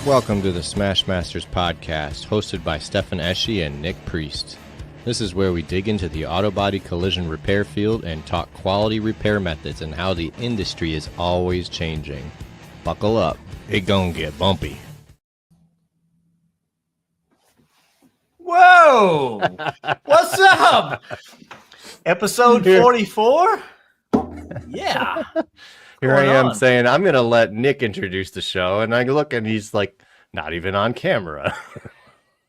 Welcome to the Smash Masters podcast, hosted by Stefan Eschi and Nick Priest. This is where we dig into the auto body collision repair field and talk quality repair methods and how the industry is always changing. Buckle up, it gonna get bumpy. Whoa! What's up? Episode 44? Yeah. Here I am saying I'm going to let Nick introduce the show, and I look and he's like, not even on camera.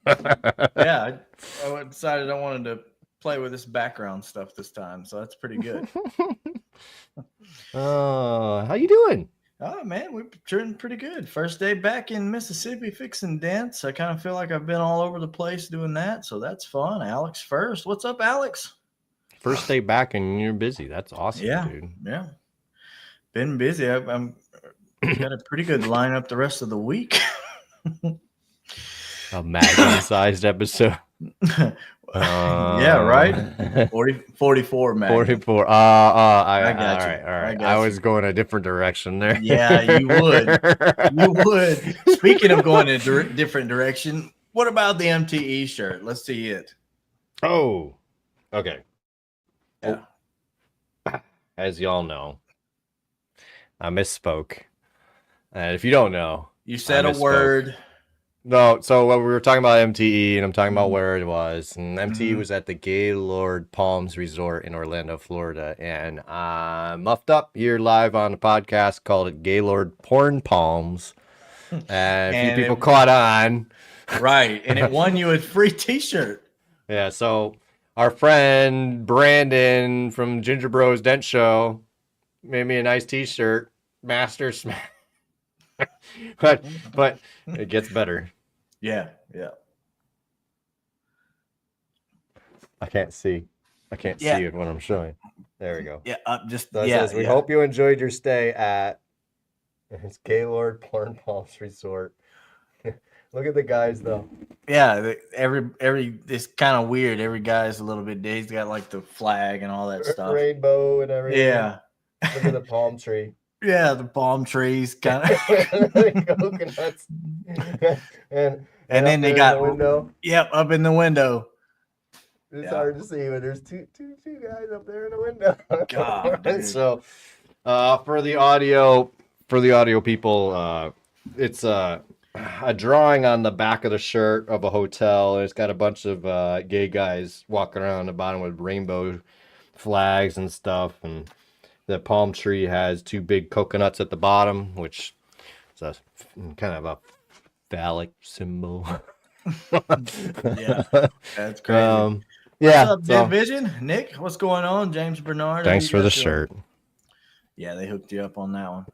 Yeah, I decided I wanted to play with this background stuff this time, so that's pretty good. How you doing? Oh, man, we're doing pretty good. First day back in Mississippi fixing dents. I kind of feel like I've been all over the place doing that, so that's fun. Alex first. What's up, Alex? First day back and you're busy. That's awesome, dude. Yeah. Been busy. I'm got a pretty good lineup the rest of the week. A magnum-sized episode. Yeah, right. 44 Magnum. 44. I got you. All right. I was going a different direction there. Yeah, you would. You would. Speaking of going in a different direction, what about the MTE shirt? Let's see it. Oh, okay. Yeah. As y'all know, I misspoke. And if you don't know, You said a word. No, so we were talking about MTE, and I'm talking about where it was. And MTE was at the Gaylord Palms Resort in Orlando, Florida. And I'm muffed up here live on the podcast, called it Gaylord Porn Palms. And a few people caught on. Right, and it won you a free t-shirt. Yeah, so our friend Brandon from Ginger Bros Dent Show made me a nice t-shirt. Master Smash. but it gets better. Yeah. I can't see it when I'm showing. There we go. Yeah, It says, we hope you enjoyed your stay at Gaylord Porn Palms Resort. Look at the guys though. Yeah, every it's kind of weird. Every guy's a little bit. He's got like the flag and all that stuff. Rainbow and everything. Yeah. Look at the palm tree. Yeah, the palm trees kind of. Coconuts. and then they got the window. Yep, up in the window. It's hard to see, but there's two guys up there in the window. God, dude. So, for the audio people, it's a drawing on the back of the shirt of a hotel. And it's got a bunch of gay guys walking around the bottom with rainbow flags and stuff, and the palm tree has two big coconuts at the bottom, which is a kind of a phallic symbol. Yeah, that's crazy. Yeah. What's up, Vision? Nick, what's going on? James Bernard. Thanks for the shirt. Yeah, they hooked you up on that one.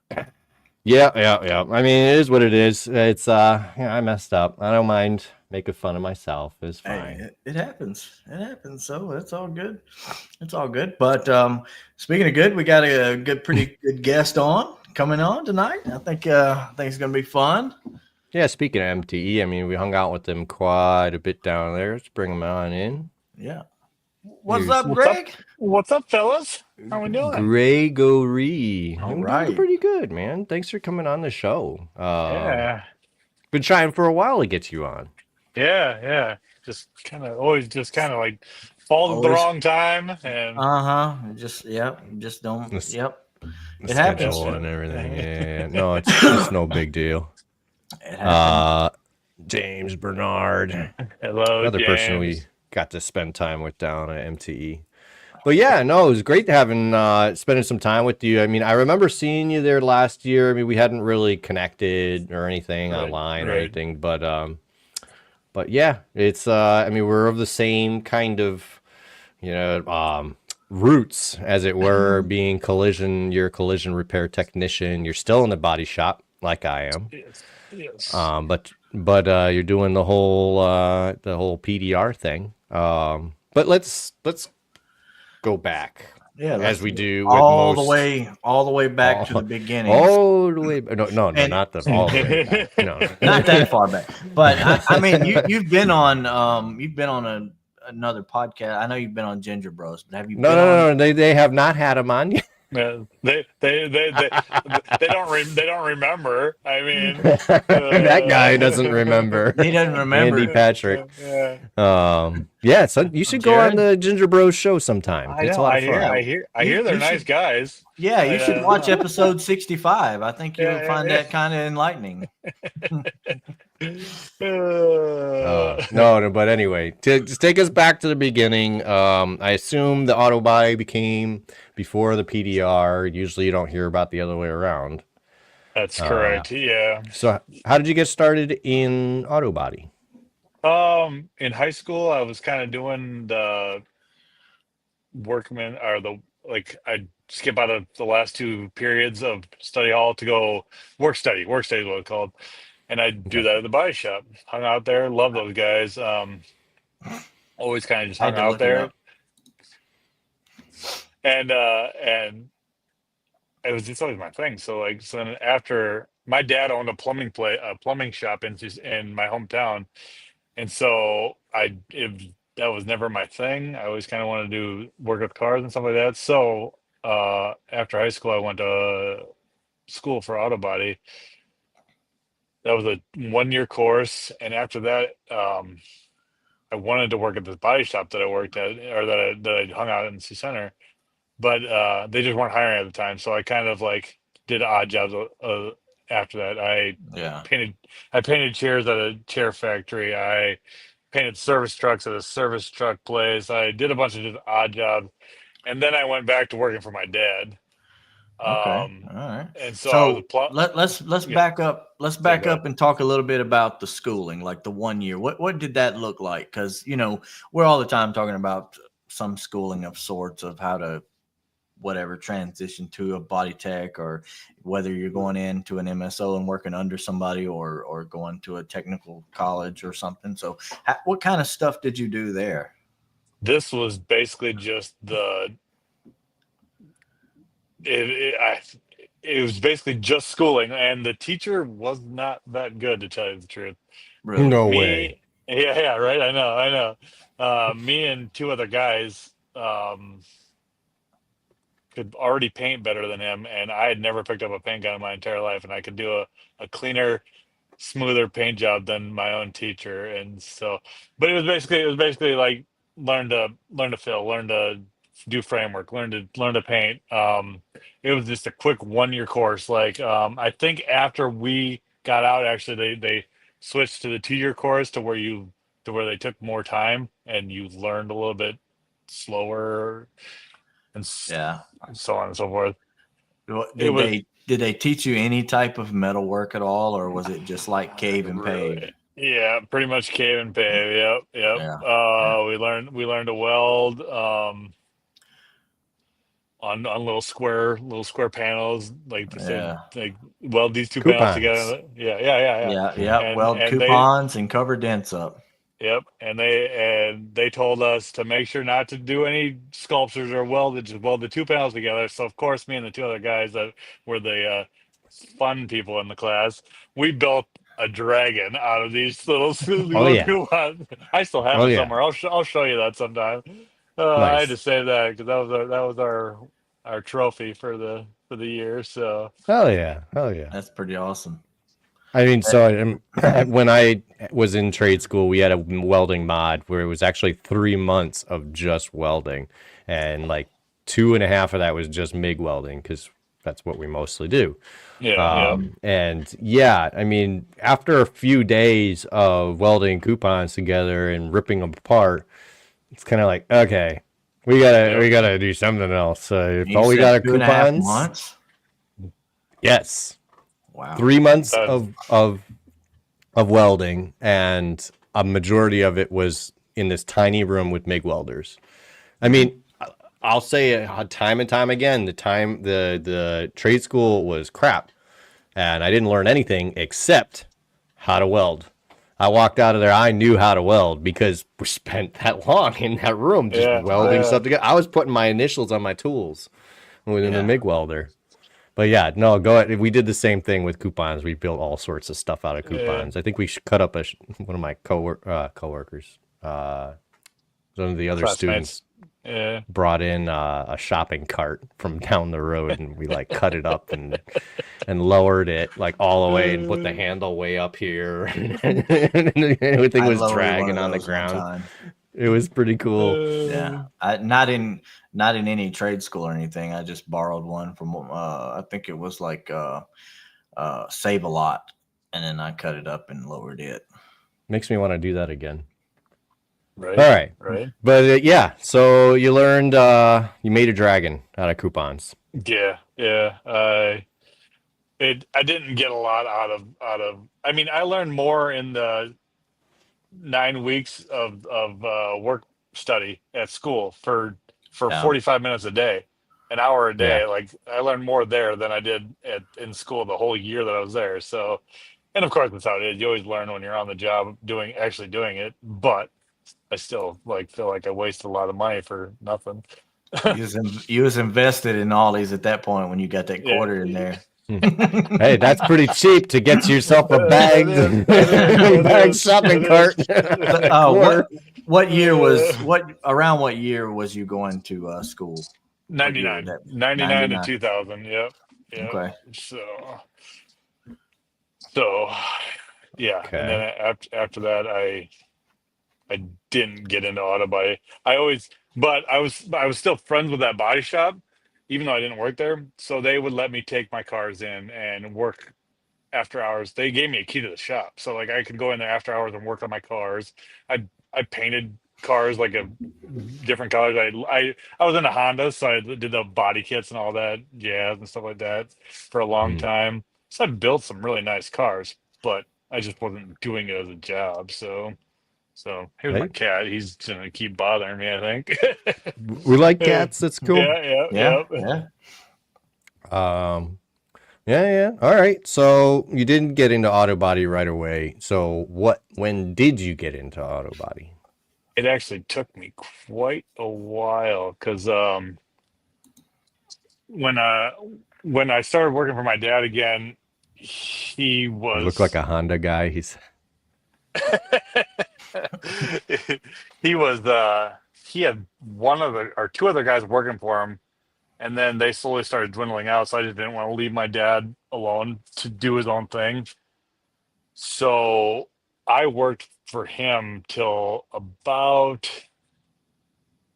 Yeah. I mean, it is what it is. It's I messed up. I don't mind making fun of myself. It's fine. Hey, it happens. So it's all good. But speaking of good, we got a pretty good guest coming on tonight. I think it's gonna be fun. Yeah. Speaking of MTE, I mean, we hung out with them quite a bit down there. Let's bring them on in. Yeah. What's up, Greg? What's up, fellas? How we doing? Gregory. All I'm right. doing pretty good, man. Thanks for coming on the show. Yeah. Been trying for a while to get you on. Yeah. Just kind of like fall at the wrong time and Just don't. Yep. The It happens. schedule and everything. Yeah. No, it's no big deal. It happens. James Bernard. hello, Another James. person we got to spend time with down at MTE. But yeah, no, it was great spending some time with you. I mean, I remember seeing you there last year. I mean, we hadn't really connected or anything online or anything, but yeah, it's I mean, we're of the same kind of, roots, as it were, being you're a collision repair technician. You're still in the body shop like I am. Yes. But you're doing the whole PDR thing. But let's go back. Yeah, as we do all the way back to the beginning. All the way. No, not the all the way back. No, not that far back. But I mean, you've been on another podcast. I know you've been on Ginger Bros, but have you? No. They have not had him on yet. Yeah, they don't remember. I mean, That guy doesn't remember. He doesn't remember. Andy Patrick. yeah. Yeah, so you should go on Jared? the Ginger Bros show sometime. I It's a know. lot of fun. I hear they're You nice should, guys. yeah, you should watch Yeah, episode 65. I think you'll find yeah. that kind of enlightening. No, but anyway, to just take us back to the beginning. I assume the auto body became before the PDR. Usually, you don't hear about the other way around. That's correct. Yeah. So, how did you get started in auto body? In high school, I was kind of doing the workman or the like. I'd skip out of the last two periods of study hall to go work study. Work study is what it's called, and I'd do Okay. that at the body shop. Hung out there. Love those guys. Always kind of just I hung had to out look it there, up. and it was just always my thing. So like, so then after my dad owned a plumbing shop in my hometown, and so that was never my thing. I always kind of wanted to do work with cars and stuff like that. So after high school, I went to school for auto body. That was a 1 year course, and after that, I wanted to work at this body shop that I worked at, or that I hung out in the center, but they just weren't hiring at the time. So I kind of like did odd jobs after that. Yeah. I painted chairs at a chair factory. I painted service trucks at a service truck place. I did a bunch of just odd jobs, and then I went back to working for my dad. Okay. All right. And so I was a So let's yeah, back up. Let's yeah, back go ahead. up and talk a little bit about the schooling, like the 1 year. What did that look like? Because we're all the time talking about some schooling of sorts of how to whatever transition to a body tech, or whether you're going into an MSO and working under somebody, or going to a technical college or something. So what kind of stuff did you do there? This was basically just it was basically just schooling, and the teacher was not that good, to tell you the truth. Really? No way. Me, yeah, right. I know. Me and two other guys could already paint better than him, and I had never picked up a paint gun in my entire life, and I could do a cleaner, smoother paint job than my own teacher. And so, but it was basically like learn to fill, learn to do framework, learn to paint. It was just a quick 1 year course. Like I think after we got out, actually they switched to the 2 year course to where they took more time and you learned a little bit slower and Yeah. so on and so forth. It Did was they teach you any type of metal work at all, or was it just like cave and pave? yeah, pretty much cave and pave. Yep. Yeah. We learned to weld on little square panels, like they said, Yeah. like weld these two panels Coupons. together. Yeah. Yeah. Weld And coupons and cover dents up. and they told us to make sure not to do any sculptures or just weld the two panels together. So of course, me and the two other guys that were the fun people in the class, we built a dragon out of these Oh yeah. coupons. I still have Oh it yeah. somewhere. I'll show you that sometime. I had to Nice. save that because that was our trophy for the year. So Hell yeah. Hell yeah. That's pretty awesome. I mean, so when I was in trade school, we had a welding mod where it was actually 3 months of just welding, and like 2.5 of that was just MIG welding because that's what we mostly do. yeah. And yeah, I mean, after a few days of welding coupons together and ripping them apart, it's kind of like, okay, we gotta do something else. If You all we said got are 2.5 coupons, months? yes. Wow. 3 months That's- of welding, and a majority of it was in this tiny room with MIG welders. I mean, I'll say it time and time again, the trade school was crap, and I didn't learn anything except how to weld. I walked out of there, I knew how to weld because we spent that long in that room just welding stuff together. I was putting my initials on my tools within the MIG welder. But yeah, no, go ahead. We did the same thing with coupons. We built all sorts of stuff out of coupons. I think we cut up one of my coworkers. Some of the other Classmates. students Yeah. brought in a shopping cart from down the road, and we like cut it up and lowered it like all the way and put the handle way up here, and everything I was lowered one dragging of on the those one ground. time. It was pretty cool. Yeah, not in any trade school or anything. I just borrowed one from I think it was like Save a Lot, and then I cut it up and lowered it. Makes me want to do that again. Right. All right. Right. But yeah, so you learned you made a dragon out of coupons. Yeah. Yeah. I didn't get a lot out of. I mean, I learned more in the 9 weeks of work study at school for Yeah. 45 minutes a day, an hour a day. Yeah. Like I learned more there than I did in school the whole year that I was there. So, and of course that's how it is. You always learn when you're on the job actually doing it. But I still feel like I wasted a lot of money for nothing. You was invested in all these at that point when you got that Yeah. quarter in there. Hey, that's pretty cheap to get yourself a bag, That bag is. shopping That cart. is. Quarter. What year what year was you going to school? What year was 99, that? 99 to 99. 2000. Yep. Okay. So yeah. Okay. And then after that, I didn't get into auto body. But I was still friends with that body shop, even though I didn't work there. So they would let me take my cars in and work after hours. They gave me a key to the shop, so like I could go in there after hours and work on my cars. I painted cars like a different colors. I was in a Honda, so I did the body kits and all that jazz and stuff like that for a long time. So I built some really nice cars, but I just wasn't doing it as a job. So here's my Hey. cat. He's gonna keep bothering me, I think. We like cats. That's cool. Yeah. Yeah. All right. So you didn't get into auto body right away. So when did you get into auto body? It actually took me quite a while because when I started working for my dad again, he was You look like a Honda guy. He's he had one of the or two other guys working for him, and then they slowly started dwindling out, so I just didn't want to leave my dad alone to do his own thing. So I worked for him till about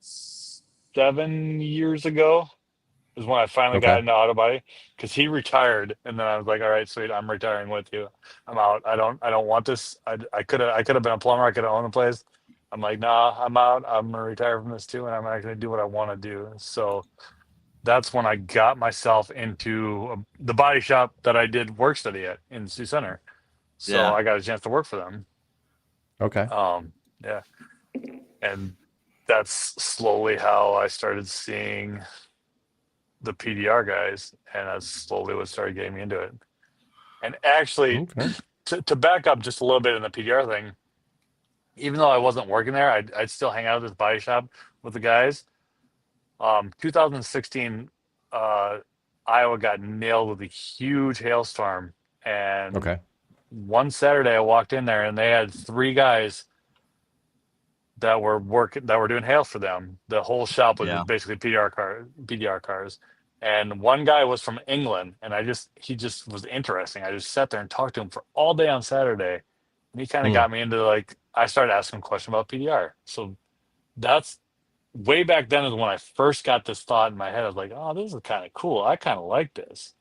7 years ago is when I finally got okay. into auto body because he retired, and then I was like, all right, sweet, I'm retiring with you. I'm out. I don't want this. I could have been a plumber. I could have owned the place. I'm like, nah, I'm out. I'm gonna retire from this too, and I'm actually gonna do what I want to do. So that's when I got myself into the body shop that I did work study at in Sioux Center. So Yeah. I got a chance to work for them. Okay. Yeah, and that's slowly how I started seeing the PDR guys, and that's slowly what started getting me into it. And actually, Okay. to back up just a little bit in the PDR thing, even though I wasn't working there, I'd still hang out at this body shop with the guys. 2016, Iowa got nailed with a huge hailstorm, and Okay. one Saturday I walked in there and they had three guys that were doing hail for them. The whole shop was Yeah. just basically PDR cars. And one guy was from England, and he just was interesting. I just sat there and talked to him for all day on Saturday. And he kind of got me into I started asking him questions about PDR. So that's way back then is when I first got this thought in my head. I was like, oh, this is kind of cool. I kind of like this.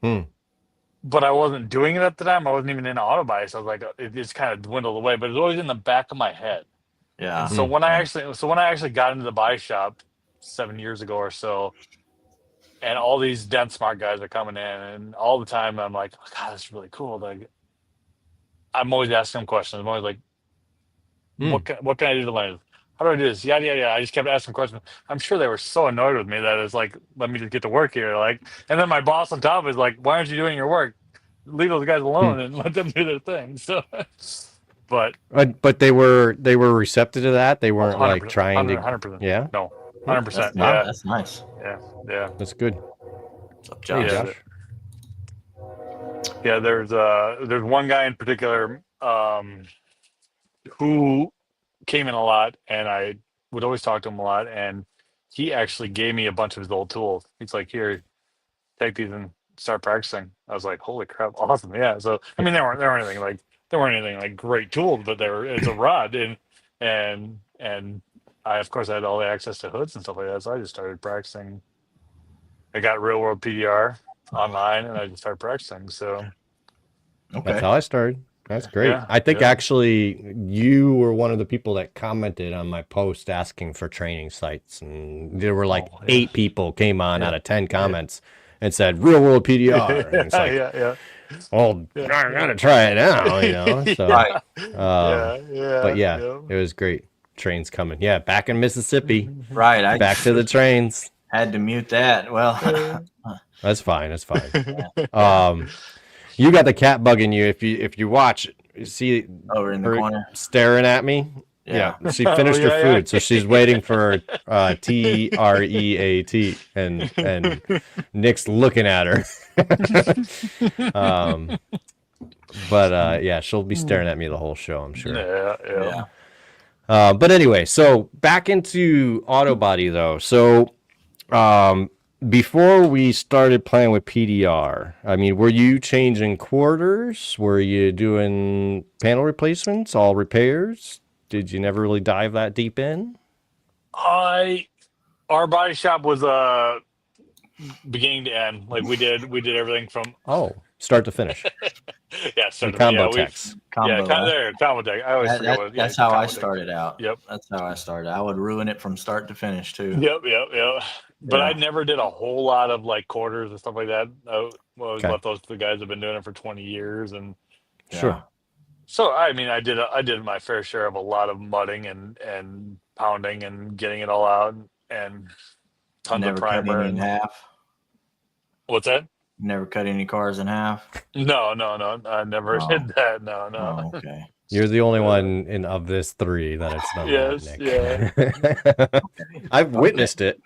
But I wasn't doing it at the time. I wasn't even in auto body. So I was like, it just kind of dwindled away, but it was always in the back of my head. Yeah. And so when I actually got into the body shop 7 years ago or so, and all these Dent Smart guys are coming in, and all the time I'm like, oh, God, that's really cool. Like, I'm always asking them questions. I'm always like, what can I do to learn? How do I do this? Yada yada yada. I just kept asking questions. I'm sure they were so annoyed with me that it's like, let me just get to work here. Like, and then my boss on top is like, why aren't you doing your work? Leave those guys alone and let them do their thing. So, but they were receptive to that. They weren't 100%, trying to. 100%. Yeah. No, 100%. Wow, Yeah, that's nice. yeah. That's good. What's up, Hey, Josh? Josh. Yeah, there's one guy in particular who came in a lot, and would always talk to him a lot, and he actually gave me a bunch of his old tools. He's like, "Here, take these and start practicing." I was like, "Holy crap, awesome!" Yeah. So I mean, there weren't anything like great tools, but it's a rod, and I of course had all the access to hoods and stuff like that, so I just started practicing. I got real world PDR online, and I just started practicing. So That's Okay. how I started. That's great. yeah, I think yeah. actually you were one of the people that commented on my post asking for training sites, and there were like Oh, yeah. 8 people came on out Yeah. of 10 comments and said real world PDR, and it's like, yeah. well, Yeah. I gotta try it now, you know. So, Right. but yeah, it was great. Trains coming. Yeah, back in Mississippi. Right. I Back to the trains. had to mute that. Well, That's fine. That's fine. You got the cat bugging you. If you watch, you see over in the her corner. staring at me. Yeah, she finished her food, so she's waiting for TREAT, and Nick's looking at her. But yeah, she'll be staring at me the whole show, I'm sure. Yeah. But anyway, so back into auto body though. So before we started playing with PDR, I mean, were you changing quarters? Were you doing panel replacements, all repairs? Did you never really dive that deep in? Our body shop was beginning to end. Like we did everything from Start to finish. start to Combo yeah, techs. Combo. combo tech. I always forget what. That's how I combo tech. started out. Yep. That's how I started. I would ruin it from start to finish too. Yep. But Yeah. I never did a whole lot of like quarters and stuff like that. I always Okay. let those the guys have been doing it for 20 years, and Sure. so I mean I did my fair share of a lot of mudding and pounding and getting it all out and tons Never of cut primer any in and half. what's that? Never cut any cars in half. No, I never Oh. did that. No. Oh, okay. You're the only one of this 3 that it's done Yes, that, Nick. I've witnessed it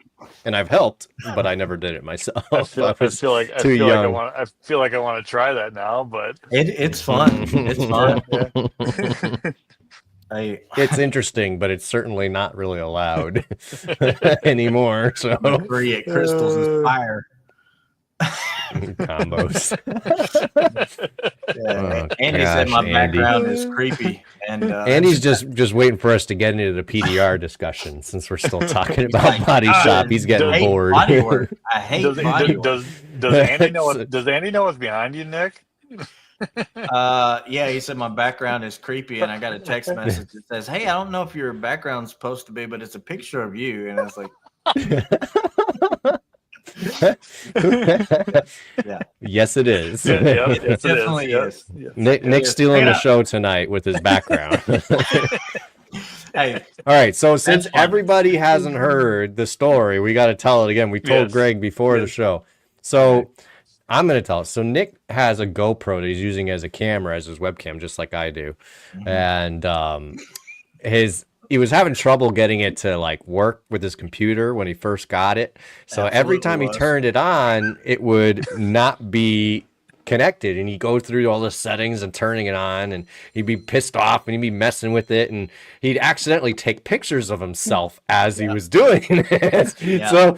and I've helped, but I never did it myself. I feel like too young. I feel like I want to try that now, but It's fun. It's fun. It's interesting, but it's certainly not really allowed anymore. So free at Crystals Inspire. combos. Andy said my background is creepy, and Andy's just waiting for us to get into the PDR discussion since we're still talking about body shop. He's getting bored. Body work. I hate body work. Does Andy know? Does Andy know what's behind you, Nick? Yeah, he said my background is creepy, and I got a text message that says, "Hey, I don't know if your background's supposed to be, but it's a picture of you." And I was like, yeah. Yes, it is. It definitely is. Nick's stealing the show tonight with his background. Hey, all right. So since everybody hasn't heard the story, we got to tell it again. We told Greg before the show, so I'm going to tell it. So Nick has a GoPro that he's using as a camera, as his webcam, just like I do, and he was having trouble getting it to like work with his computer when he first got it. So every time he turned it on, it would not be connected, and he'd go through all the settings and turning it on, and he'd be pissed off and he'd be messing with it, and he'd accidentally take pictures of himself as he was doing it. So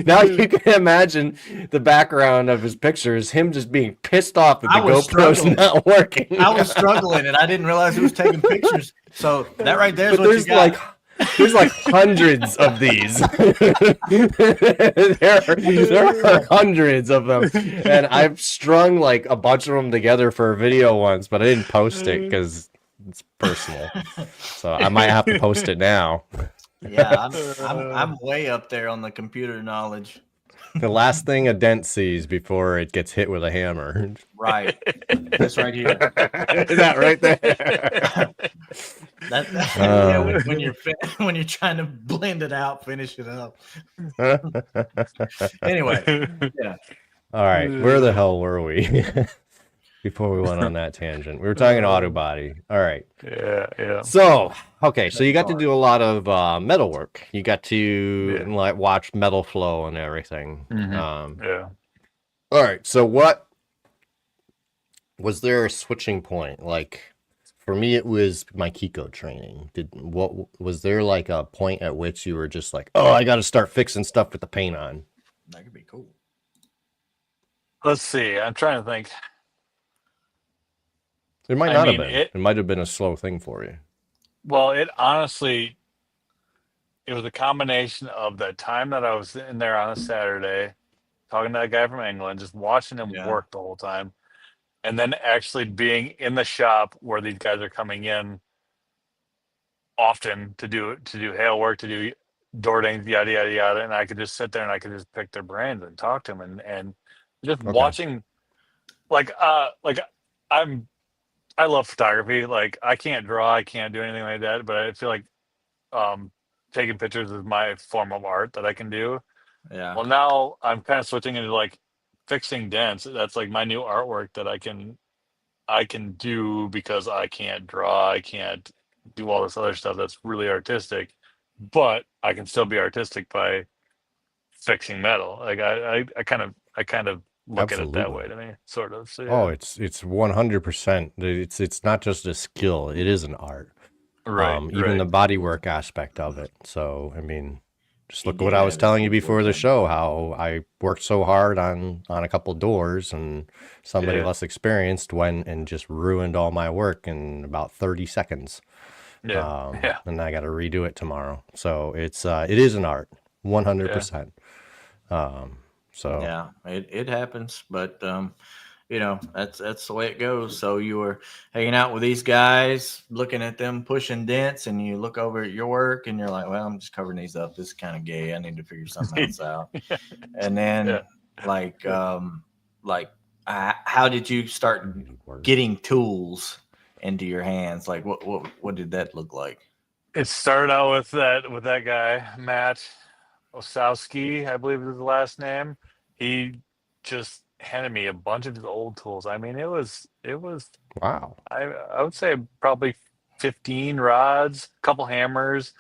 now you can imagine the background of his pictures, him just being pissed off that the GoPro's not working. I was struggling, and I didn't realize he was taking pictures. So that right there is what you got. There's like hundreds of these. there are hundreds of them, and I've strung like a bunch of them together for a video once, but I didn't post it because it's personal. So I might have to post it now. Yeah, I'm way up there on the computer knowledge. The last thing a dent sees before it gets hit with a hammer. Right. This right here. Is that right there? When you're trying to blend it out, finish it up. Anyway, yeah. All right, where the hell were we before we went on that tangent? We were talking auto body. All right. Yeah. So, okay, so you got to do a lot of metal work. You got to like watch metal flow and everything. Yeah. All right. So, what was there a switching point like For me, it was my Kiko training. What was there like a point at which you were just like, oh, I got to start fixing stuff with the paint on? That could be cool. Let's see. I'm trying to think. It might I not have mean, been. It might have been a slow thing for you. it honestly, it was a combination of the time that I was in there on a Saturday talking to that guy from England, just watching him Yeah. work the whole time, and then actually being in the shop where these guys are coming in often to do hail work, to do door dings, yada yada yada, and I could just sit there and I could just pick their brains and talk to them and just Okay. watching like I'm I love photography. Like I can't draw, I can't do anything like that, but I feel like um taking pictures is my form of art that I can do. Yeah. Well, now I'm kind of switching into like fixing dents. That's like my new artwork that I can do because I can't draw, I can't do all this other stuff that's really artistic, but I can still be artistic by fixing metal. Like I kind of look at it that way Absolutely. to me, sort of. So Oh, yeah. it's 100%. It's not just a skill. It is an art. Right, Even the right. body work aspect of it. So, I mean, just You look at what do I was have it telling you to before work the on. show, how I worked so hard on a couple doors and somebody Yeah. less experienced went and just ruined all my work in about 30 seconds. Yeah. Yeah. And I got to redo it tomorrow. So it is an art, Yeah. 100%. Um, so Yeah, it happens, but that's the way it goes. So you were hanging out with these guys, looking at them pushing dents, and you look over at your work, and you're like, "Well, I'm just covering these up. This is kind of gay. I need to figure something else out." And then, Yeah. like, how did you start getting tools into your hands? Like, what did that look like? It started out with that guy, Matt Osowski, I believe is his last name. He just handed me a bunch of his old tools. I mean, it was wow. I would say probably 15 rods, a couple hammers,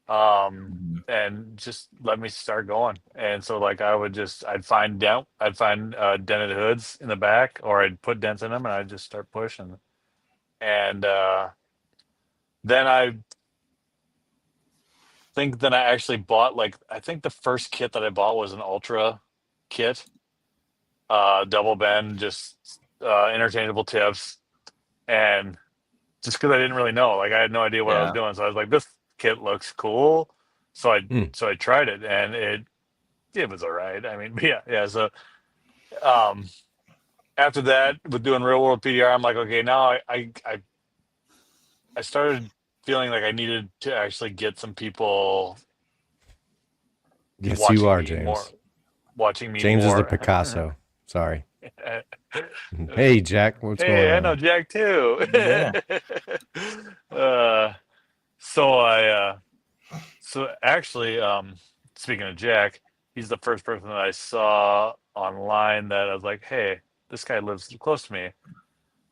Mhm. and just let me start going. And so like I'd find dented hoods in the back, or I'd put dents in them, and I'd just start pushing. And then I think then I actually bought like I think the first kit that I bought was an ultra kit, double bend, just interchangeable tips, and just because I didn't really know, like I had no idea what I was Yeah, doing, so I was like, this kit looks cool, so I Mm. so I tried it, and it was all right. I mean, yeah, yeah. So um, after that, with doing real world PDR, I'm like, okay, now I started feeling like I needed to actually get some people Yes, you watching are, me more, James. watching me James is the more. Picasso. Sorry. Hey, Jack, what's going Hey, I know on? Jack too. yeah, uh, so so actually, speaking of Jack, he's the first person that I saw online that I was like, hey, this guy lives close to me.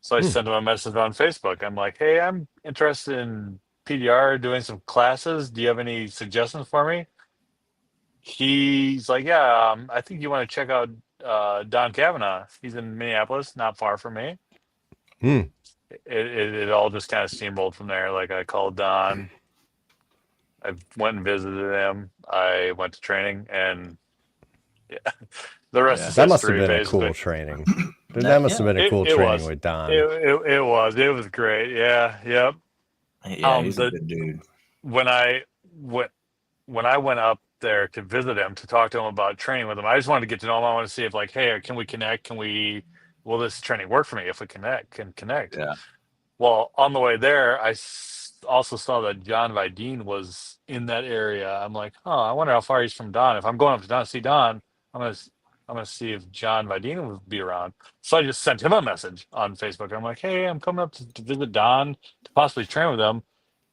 So I Hmm. sent him a message on Facebook. I'm like, hey, I'm interested in PDR doing some classes. Do you have any suggestions for me? He's like, yeah, I think you want to check out Don Kavanaugh. He's in Minneapolis, not far from me. Hmm. It all just kind of steamrolled from there. Like I called Don, I went and visited him, I went to training, and yeah, the rest yeah. is That must have history, been a cool basically. training. That must have Yeah, been a It cool it training was. with It, Don. it it was. It was great. Yeah, yep. yeah. He's a The good dude. when I went when I went up there to visit him to talk to him about training with him, I just wanted to get to know him. I want to see if like, hey, can we connect? Will this training work for me if we connect? Yeah. Well, on the way there, also saw that John Vidine was in that area. I'm like, oh, I wonder how far he's from Don. If I'm going up to Don to see Don, I'm gonna I'm gonna see if John Vidine will be around. So I just sent him a message on Facebook. I'm like, hey, I'm coming up to visit Don to possibly train with him.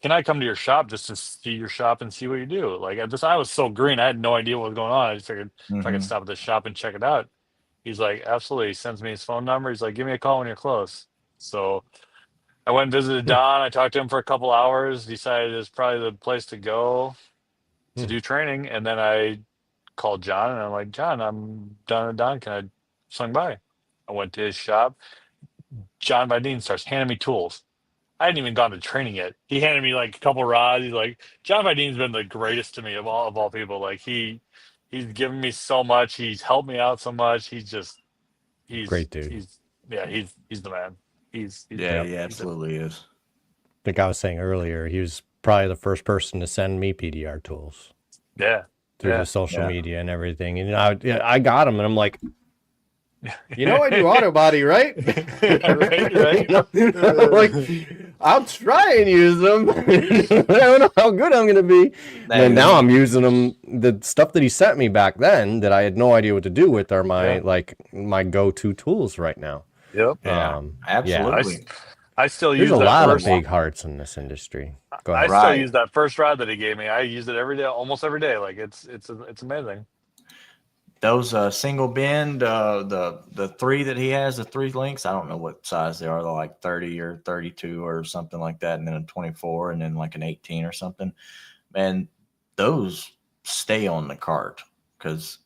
Can I come to your shop just to see your shop and see what you do? Like I was so green, I had no idea what was going on. I just figured if I could Hmm. stop at the shop and check it out. He's like, absolutely. He sends me his phone number. He's like, give me a call when you're close. So I went and visited Hmm. Don. I talked to him for a couple hours, decided it's probably the place to go to Hmm. do training. And then I called John and I'm like, John, I'm done at Don. Can I swing by? I went to his shop. John Vidine starts handing me tools. I hadn't even gone to training yet. He handed me like a couple rods. He's like, John Vidin's been the greatest to me of all people. Like he's given me so much. He's helped me out so much. Great dude. He's the man. He's Yeah, great. he absolutely is. I think I was saying earlier, he was probably the first person to send me PDR tools Yeah. through Yeah. the social Yeah. media and everything. And I got him, and I'm like, you know, I do auto body, right? Right. Like, I'll try and use them. I don't know how good I'm gonna be. And now I'm using them. The stuff that he sent me back then that I had no idea what to do with are my go-to tools right now. Yep. Yeah, absolutely. I still There's use a that lot first. of big hearts in this industry. Go I ahead. still use that first rod that he gave me. I use it every day, almost every day. Like it's amazing. Those single bend, the three that he has, the 3 links, I don't know what size they are. They're like 30 or 32 or something like that, and then a 24, and then like an 18 or something. And those stay on the cart because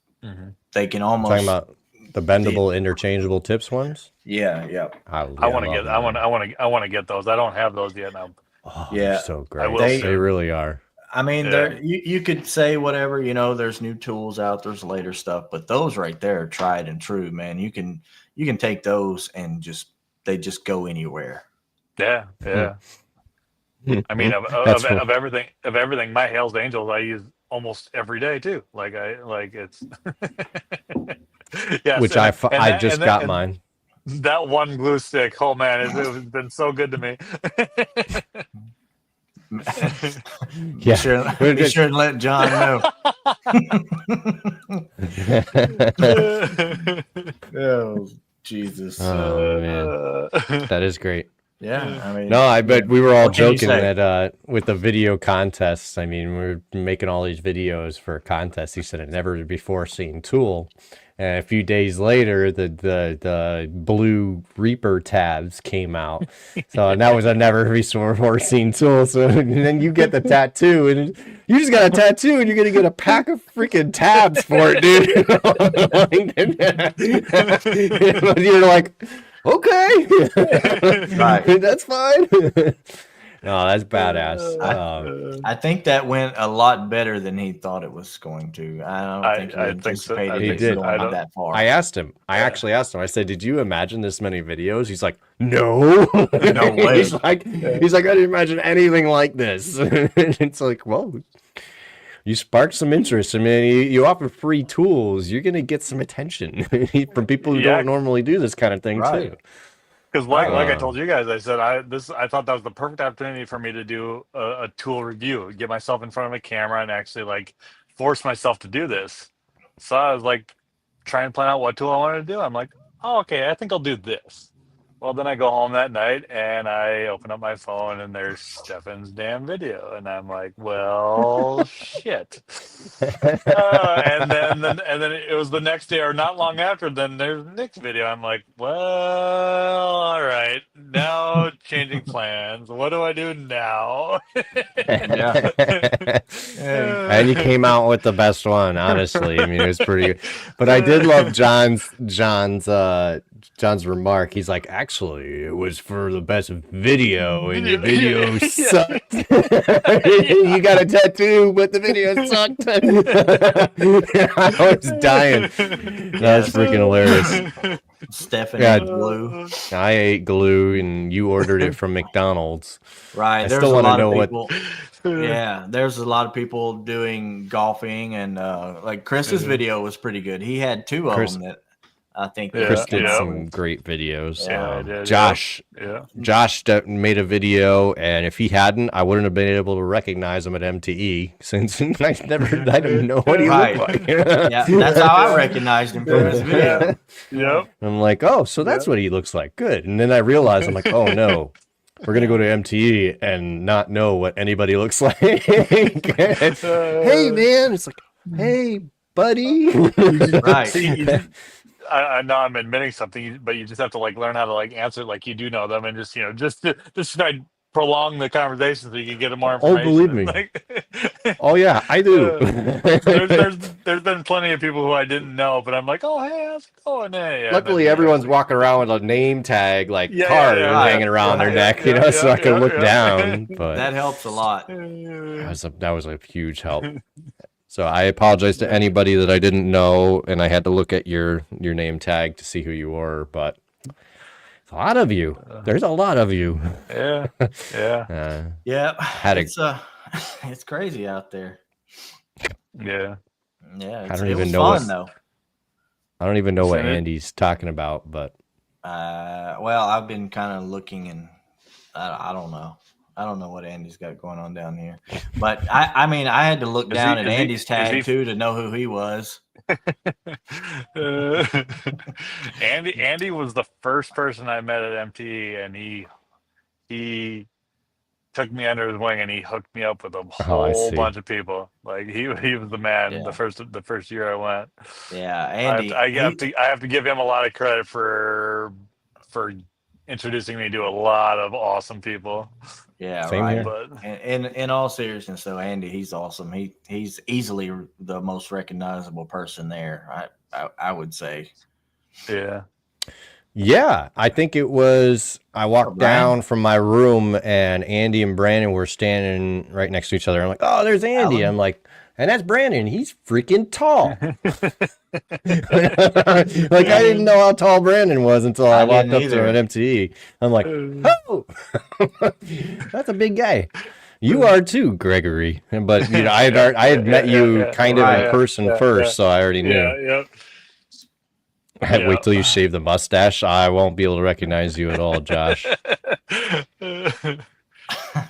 they can almost Talking about the bendable, interchangeable tips ones. Yeah. I want to get those. I don't have those yet now. Oh, Yeah. they're so great. I will They soon. really are. I mean, Yeah. you could say whatever, there's new tools out, there's later stuff, but those right there are tried and true, man. You can take those and they just go anywhere. Yeah. I mean, of everything, my Hell's Angels I use almost every day too. It's yes, Which I just got mine. That one glue stick, oh man, it's been so good to me. Be sure and let John know. Oh, Jesus. Oh man, that is great. Yeah, I mean, No, I bet we were all what can you joking say? that with the video contests. I mean, we were making all these videos for a contest. He said I'd never before seen tool, and a few days later, the blue Reaper tabs came out. So and that was a never before seen tool. So and then you get the tattoo, and you just got a tattoo, and you're gonna get a pack of freaking tabs for it, dude. You're like, okay, Right. that's fine. No, that's badass. I think that went a lot better than he thought it was going to. I don't think he anticipated He it did. going that far. I asked him. I actually asked him. I said, "Did you imagine this many videos?" He's like, "No, No way." he's like, I didn't imagine anything like this. It's like, well, you sparked some interest. I mean, you offer free tools. You're gonna get some attention from people who don't normally do this kind of thing too. Because like I told you guys, I said I thought that was the perfect opportunity for me to do a tool review, get myself in front of a camera and actually like force myself to do this. So I was like trying to plan out what tool I wanted to do. I'm like, oh, okay, I think I'll do this. Well, then I go home that night and I open up my phone and there's Stefan's damn video, and I'm like, well, shit. And then it was the next day or not long after. Then there's Nick's video. I'm like, well, all right, now changing plans. What do I do now? Yeah. And you came out with the best one, honestly. I mean, it was pretty good. But I did love John's remark. He's like, actually, it was for the best video, and your video sucked. You got a tattoo, but the video sucked. I was dying. That was freaking hilarious. Stephanie glue. I ate glue, and you ordered it from McDonald's. Right. I There's still a want to lot know of what. people. Yeah, there's a lot of people doing golfing, and like Chris's video was pretty good. He had 2 of them that I think Chris did some great videos. Yeah, I did, Josh made a video, and if he hadn't, I wouldn't have been able to recognize him at MTE since I didn't know what he looked like. Yeah, that's how I recognized him from his video. Yep. I'm like, oh, so that's what he looks like. Good. And then I realized, I'm like, oh no, we're gonna go to MTE and not know what anybody looks like. Hey man, it's like, hey buddy. Right. See, I know I'm admitting something, but you just have to like learn how to like answer it like you do know them, and just prolong the conversation so you can get more Oh, believe information. me. Like, Oh yeah, I do. there's been plenty of people who I didn't know, but I'm like, oh hey, how's it going? Hey, yeah, and then Luckily, the next everyone's thing, walking around with a name tag, like yeah, card, yeah, Right, yeah, hanging around their right. yeah, neck, yeah, so I can look yeah, down. But That helps a lot. yeah. that was a huge help. So I apologize to anybody that I didn't know, and I had to look at your name tag to see who you were. But a lot of you. There's a lot of you. Yeah, yeah, Yeah, Had a. it's crazy out there. yeah. Yeah, I don't it even was know fun what. though. I don't even know what Isn't it? Andy's talking about, but Well, I've been kind of looking, and I don't know. I don't know what Andy's got going on down here, but I mean, I had to look Is he? down at Is he? Andy's Is tag he? too to know who he was. Uh, Andy was the first person I met at MTE, and he took me under his wing and he hooked me up with a oh, I whole see. bunch of people. Like he was the man Yeah, the first year I went. yeah, Andy. I have to give him a lot of credit for introducing me to a lot of awesome people. Yeah, Same right. here. But And in all seriousness, though, Andy, he's awesome. He's easily the most recognizable person there. I would say. yeah, Yeah, I think it was. I walked Brian? down from my room, and Andy and Brandon were standing right next to each other. I'm like, "Oh, there's Andy." Alan? I'm like, "And that's Brandon. He's freaking tall." Like I didn't know how tall Brandon was until I I walked didn't up to him at either. MTE. I'm like, "Oh, that's a big guy." You are too, Gregory. But I had met you kind of in Right. person yeah, first, so I already knew. yeah, Wait till you yeah. shave the mustache. I won't be able to recognize you at all, Josh.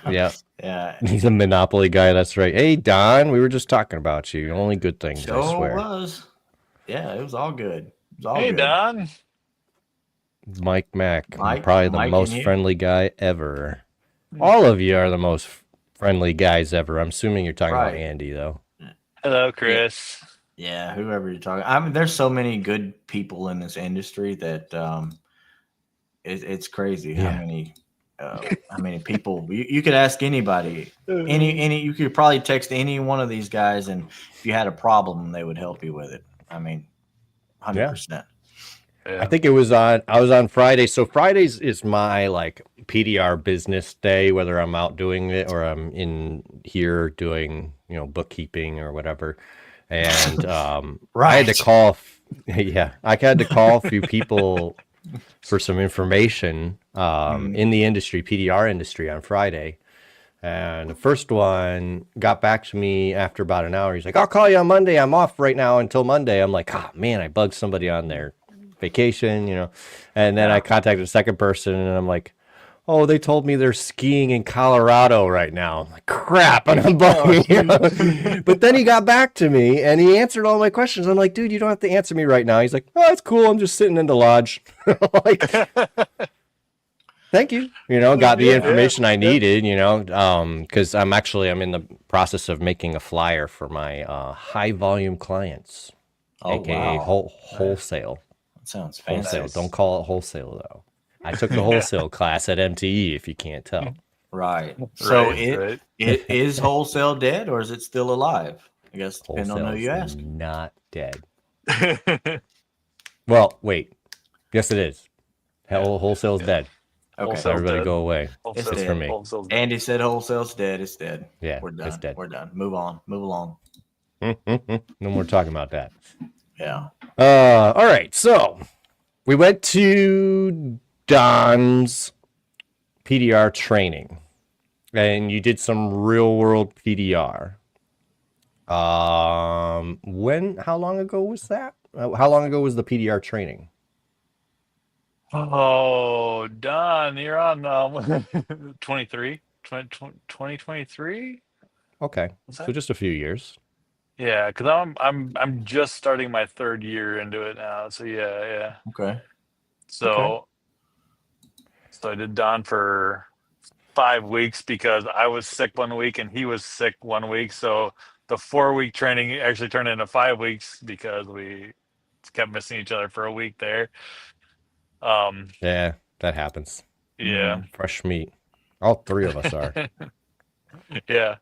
Yeah, Yeah, he's a Monopoly guy. That's right. Hey, Don, we were just talking about you. Only good things, I sure swear. was. Yeah, it was all good. It was all Hey, good. Don. Mike Mack, Mike, probably the Mike most and you. friendly guy ever. All of you are the most friendly guys ever. I'm assuming you're talking about Right. Andy, though. Hello, Chris. Yeah, whoever you're talking. I mean, there's so many good people in this industry that it's crazy Yeah. how many people you could ask anybody. Any you could probably text any one of these guys, and if you had a problem, they would help you with it. I mean, 100%. Yeah. I think I was on Friday. So Fridays is my like PDR business day, whether I'm out doing it or I'm in here doing, bookkeeping or whatever. And I had to Right. call yeah, I had to call a few people for some information in the industry, PDR industry on Friday. And the first one got back to me after about an hour. He's like, "I'll call you on Monday. I'm off right now until Monday." I'm like, "Oh man, I bugged somebody on their vacation, And then I contacted a second person and I'm like, "Oh, they told me they're skiing in Colorado right now." I'm like, "Crap," and I'm bugging. But then he got back to me and he answered all my questions. I'm like, "Dude, you don't have to answer me right now." He's like, "Oh, it's cool. I'm just sitting in the lodge." Like, thank you. Got the information I needed, because I'm in the process of making a flyer for my high volume clients, Oh aka wow, wholesale. that sounds Wholesale. fancy. Don't call it wholesale though. I took the wholesale class at MTE. If you can't tell, Right. So Right. it is wholesale dead, or is it still alive? I guess depending on wholesale who you is ask. not dead. Well, wait. Yes, it is. Wholesale's dead. Okay. So everybody go away. It's It's dead. for me. Andy said wholesale's dead. It's dead. Yeah, We're done. it's dead. We're done. Move on. Move along. No more talking about that. Yeah. All right. So we went to Don's PDR training, and you did some real world PDR. How long ago was that? How long ago was the PDR training? Oh, Don, you're on 23, 2023? Okay, Was so that? just a few years. Yeah, because I'm just starting my third year into it now. So yeah. Okay. So I did Don for 5 weeks because I was sick one week and he was sick one week. So the 4 week training actually turned into 5 weeks because we kept missing each other for a week there. Yeah, that happens. Yeah. Fresh meat. All three of us are. Yeah.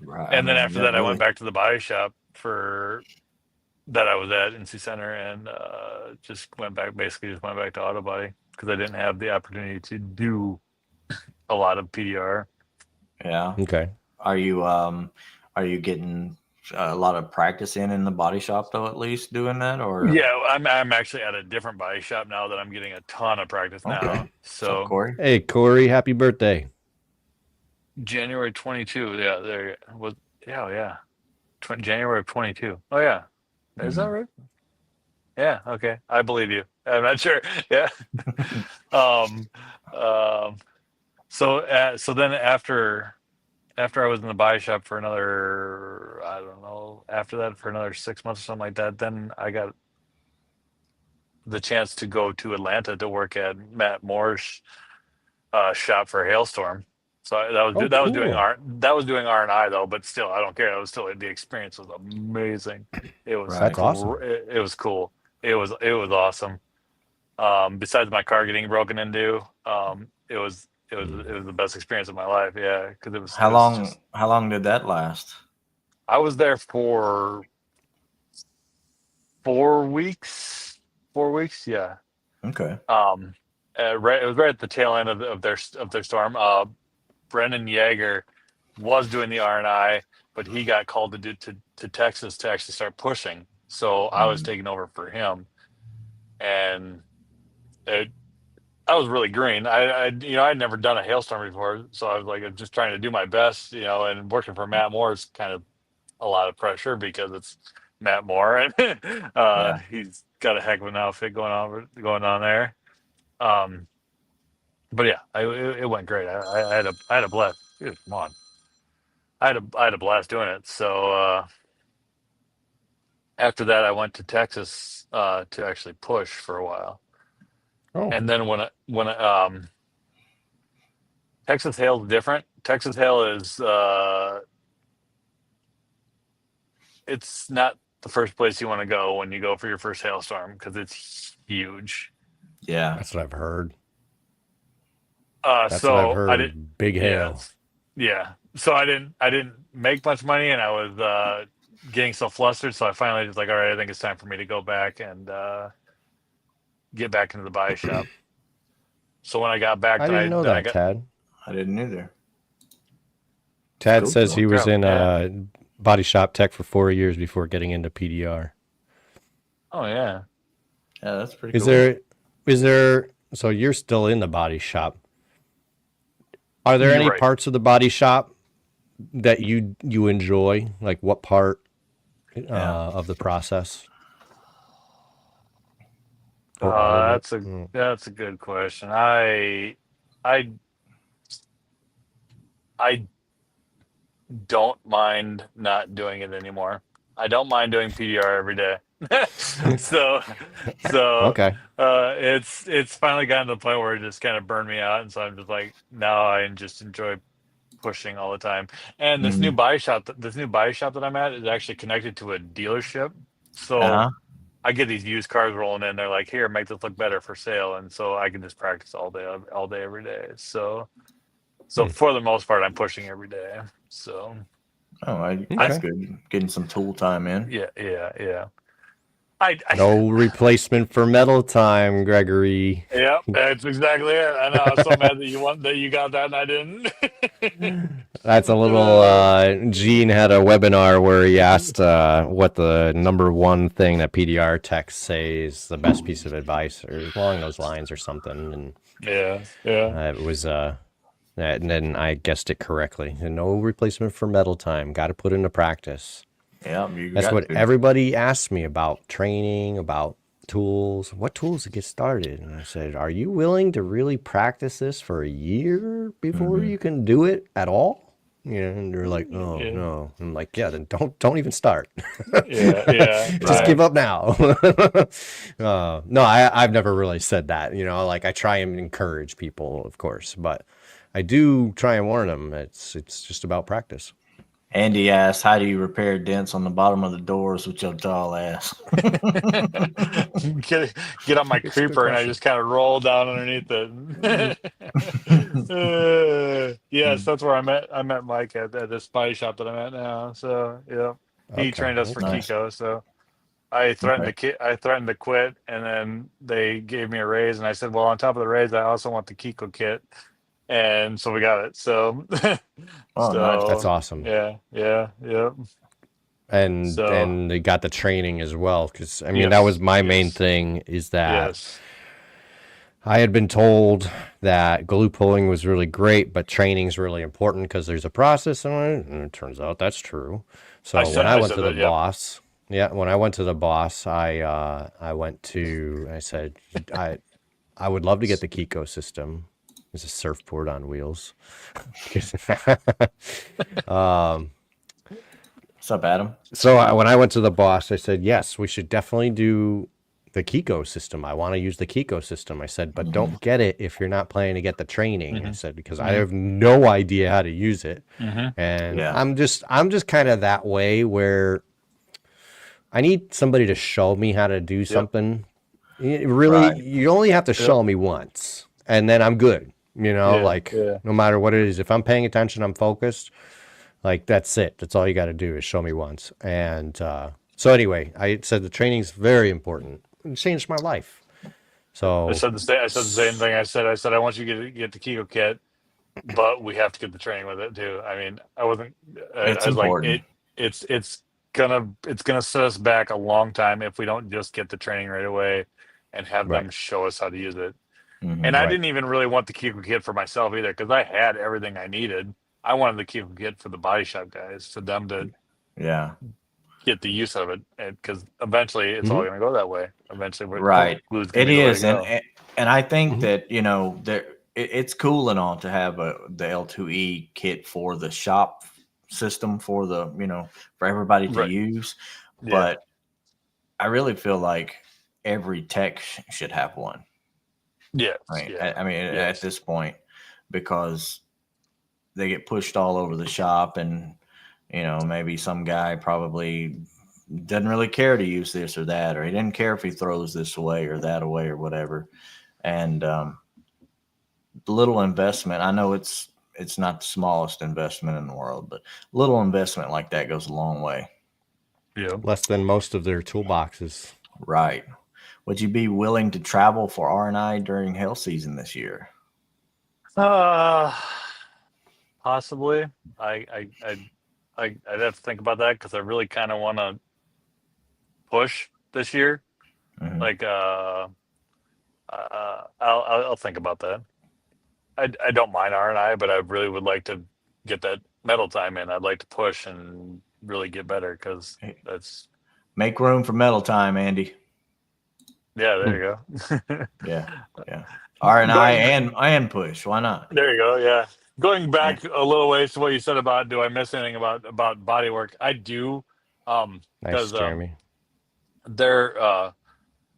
Right. And then after that, I really. went back to the body shop that I was at in C Center, and just went back to auto body because I didn't have the opportunity to do a lot of PDR. Yeah. Okay. Are you getting a lot of practice in the body shop though? At least doing that, or Yeah, I'm actually at a different body shop now that I'm getting a ton of practice okay. now. What's up, So Corey? Hey, Corey, happy birthday. January 22. Yeah, there was. Yeah, yeah. January of 22. Oh yeah, is that Mhm. right? Yeah. Okay, I believe you. I'm not sure. Yeah. um. Um. So then after I was in the body shop for another, I don't know, after that for another 6 months or something like that, then I got the chance to go to Atlanta to work at Matt Moore's shop for Hailstorm. So Oh, that was doing cool. R&I though, but still I don't care. It was still the experience was amazing. It was Right. That's awesome. it was cool. It was awesome. Besides my car getting broken into, it was the best experience of my life. Yeah, because it was just How long did that last? I was there for 4 weeks. 4 weeks, yeah. Okay. It was right at the tail end of their storm. Brendan Yeager was doing the R&I, but he got called to Texas to actually start pushing. So I was Mhm. taking over for him, and it, I was really green. I'd never done a hailstorm before, so I was like just trying to do my best, and working for Matt Moore is kind of a lot of pressure because it's Matt Moore, and Yeah. he's got a heck of an outfit going on there. Um, but yeah, it went great. I had a blast. Dude, come on, I had a blast doing it. So after that, I went to Texas to actually push for a while, Oh, and then when Texas Hail is different. Texas Hail is it's not the first place you want to go when you go for your first hailstorm because it's huge. Yeah. that's what I've heard. That's what I've So I did, heard. Big yeah, hail. yeah. So I didn't make much money, and I was getting so flustered. So I finally was like, all right, I think it's time for me to go back and get back into the body shop. So when I got back, I didn't know then I that, got Tad. I didn't either. Tad Cool. says he looked was out. in Yeah. body shop tech for 4 years before getting into PDR. Oh yeah. Yeah, that's pretty Is cool. there, is there, so you're still in the body shop. Are there You're any right. parts of the body shop that you enjoy? Like what part Yeah. of the process? Or all of it? That's a good question. I I don't mind not doing it anymore. I don't mind doing PDR every day. so so Okay. it's finally gotten to the point where it just kind of burned me out, and so I'm just like now I just enjoy pushing all the time. And Mhm. this new body shop that I'm at is actually connected to a dealership. So Uh-huh. I get these used cars rolling in. They're like, "Here, make this look better for sale," and so I can just practice all day, every day. So Hmm. for the most part, I'm pushing every day. So That's Okay. good. Getting some tool time in. yeah, yeah, yeah. I No replacement for metal time, Gregory. yeah, that's exactly it. I know. I'm so mad that you got that and I didn't. That's a little. Gene had a webinar where he asked what the number one thing that PDR techs say is the best piece of advice, or along those lines, or something. And Yeah, yeah. it was. And then I guessed it correctly. No replacement for metal time. Got to put into practice. Yeah, you That's got what to. everybody asks me about training, about tools. What tools to get started? And I said, "Are you willing to really practice this for a year before Mhm. you can do it at all?" And they're like, "Oh Yeah, no." I'm like, "Yeah, then don't even start. yeah, yeah, Just yeah. give up now." No, I've never really said that. Like I try and encourage people, of course, but I do try and warn them. It's just about practice. Andy asked, "How do you repair dents on the bottom of the doors with your tall ass?" Get on my It's a good creeper and I question. just kind of roll down underneath it. Yes, that's where I met Mike at this body shop that I'm at now. So yeah, he Okay. trained us for Nice. Kiko. So I threatened Okay. I threatened to quit, and then they gave me a raise, and I said, well, on top of the raise, I also want the Kiko kit, and so we got it. So Oh, nice. That's so awesome. yeah. And So they got the training as well, because I mean that was yes, my main yes, thing, is that yes. I had been told that glue pulling was really great, but training's really important because there's a process in it, and it turns out that's true. So when I I went said to the that. Yep. boss, yeah, when I went to the boss, I said I would love to get the Kiko system. It's a surfboard on wheels. What's up, Adam? So when I went to the boss, I said, yes, we should definitely do the Kiko system. I want to use the Kiko system. I said, but Mm-hmm. don't get it if you're not planning to get the training. I Hmm. said, because I Hmm. have no idea how to use it. Hmm. And Yeah. I'm just kind of that way where I need somebody to show me how to do Yep. something. Really, Right. you only have to show Yep. me once, and then I'm good. Yeah. Like Yeah. no matter what it is, if I'm paying attention, I'm focused. Like that's it. That's all you got to do is show me once. And so anyway, I said the training's very important. It changed my life. So I said the same thing. I said I want you to get the Kiko kit, but we have to get the training with it too. I mean, I wasn't. It's I was like, important. it's gonna set us back a long time if we don't just get the training right away and have them right, show us how to use it. And Mm-hmm. I right. didn't even really want the Kiko kit for myself either because I had everything I needed. I wanted the Kiko kit for the body shop guys, for them to Yeah. get the use of it, and because eventually it's all Hmm. going to go that way. Eventually, Right. glue's going It to be the way to is, go. and I think Hmm. that it's cool and all to have the L2E kit for the shop system for the for everybody to Right? use, Yeah. but I really feel like every tech should have one. Yes. I mean, at Yes. this point, because they get pushed all over the shop, and maybe some guy probably doesn't really care to use this or that, or he didn't care if he throws this away or that away or whatever. And the little investment, I know it's not the smallest investment in the world, but little investment like that goes a long way. Yeah. Less than most of their toolboxes. Right. Would you be willing to travel for R&I during hail season this year? Uh, Possibly. I'd have to think about that because I really kind of want to push this year. Mm-hmm. Like, I'll think about that. I don't mind R&I, but I really would like to get that metal time in. I'd like to push and really get better because that's Make room for metal time, Andy. yeah. There you go. Yeah. R&I Going and push. Why not? There you go. Yeah. Going Yeah. back a little ways to what you said about do I miss anything about body work? I do. Nice, Because Jeremy. they're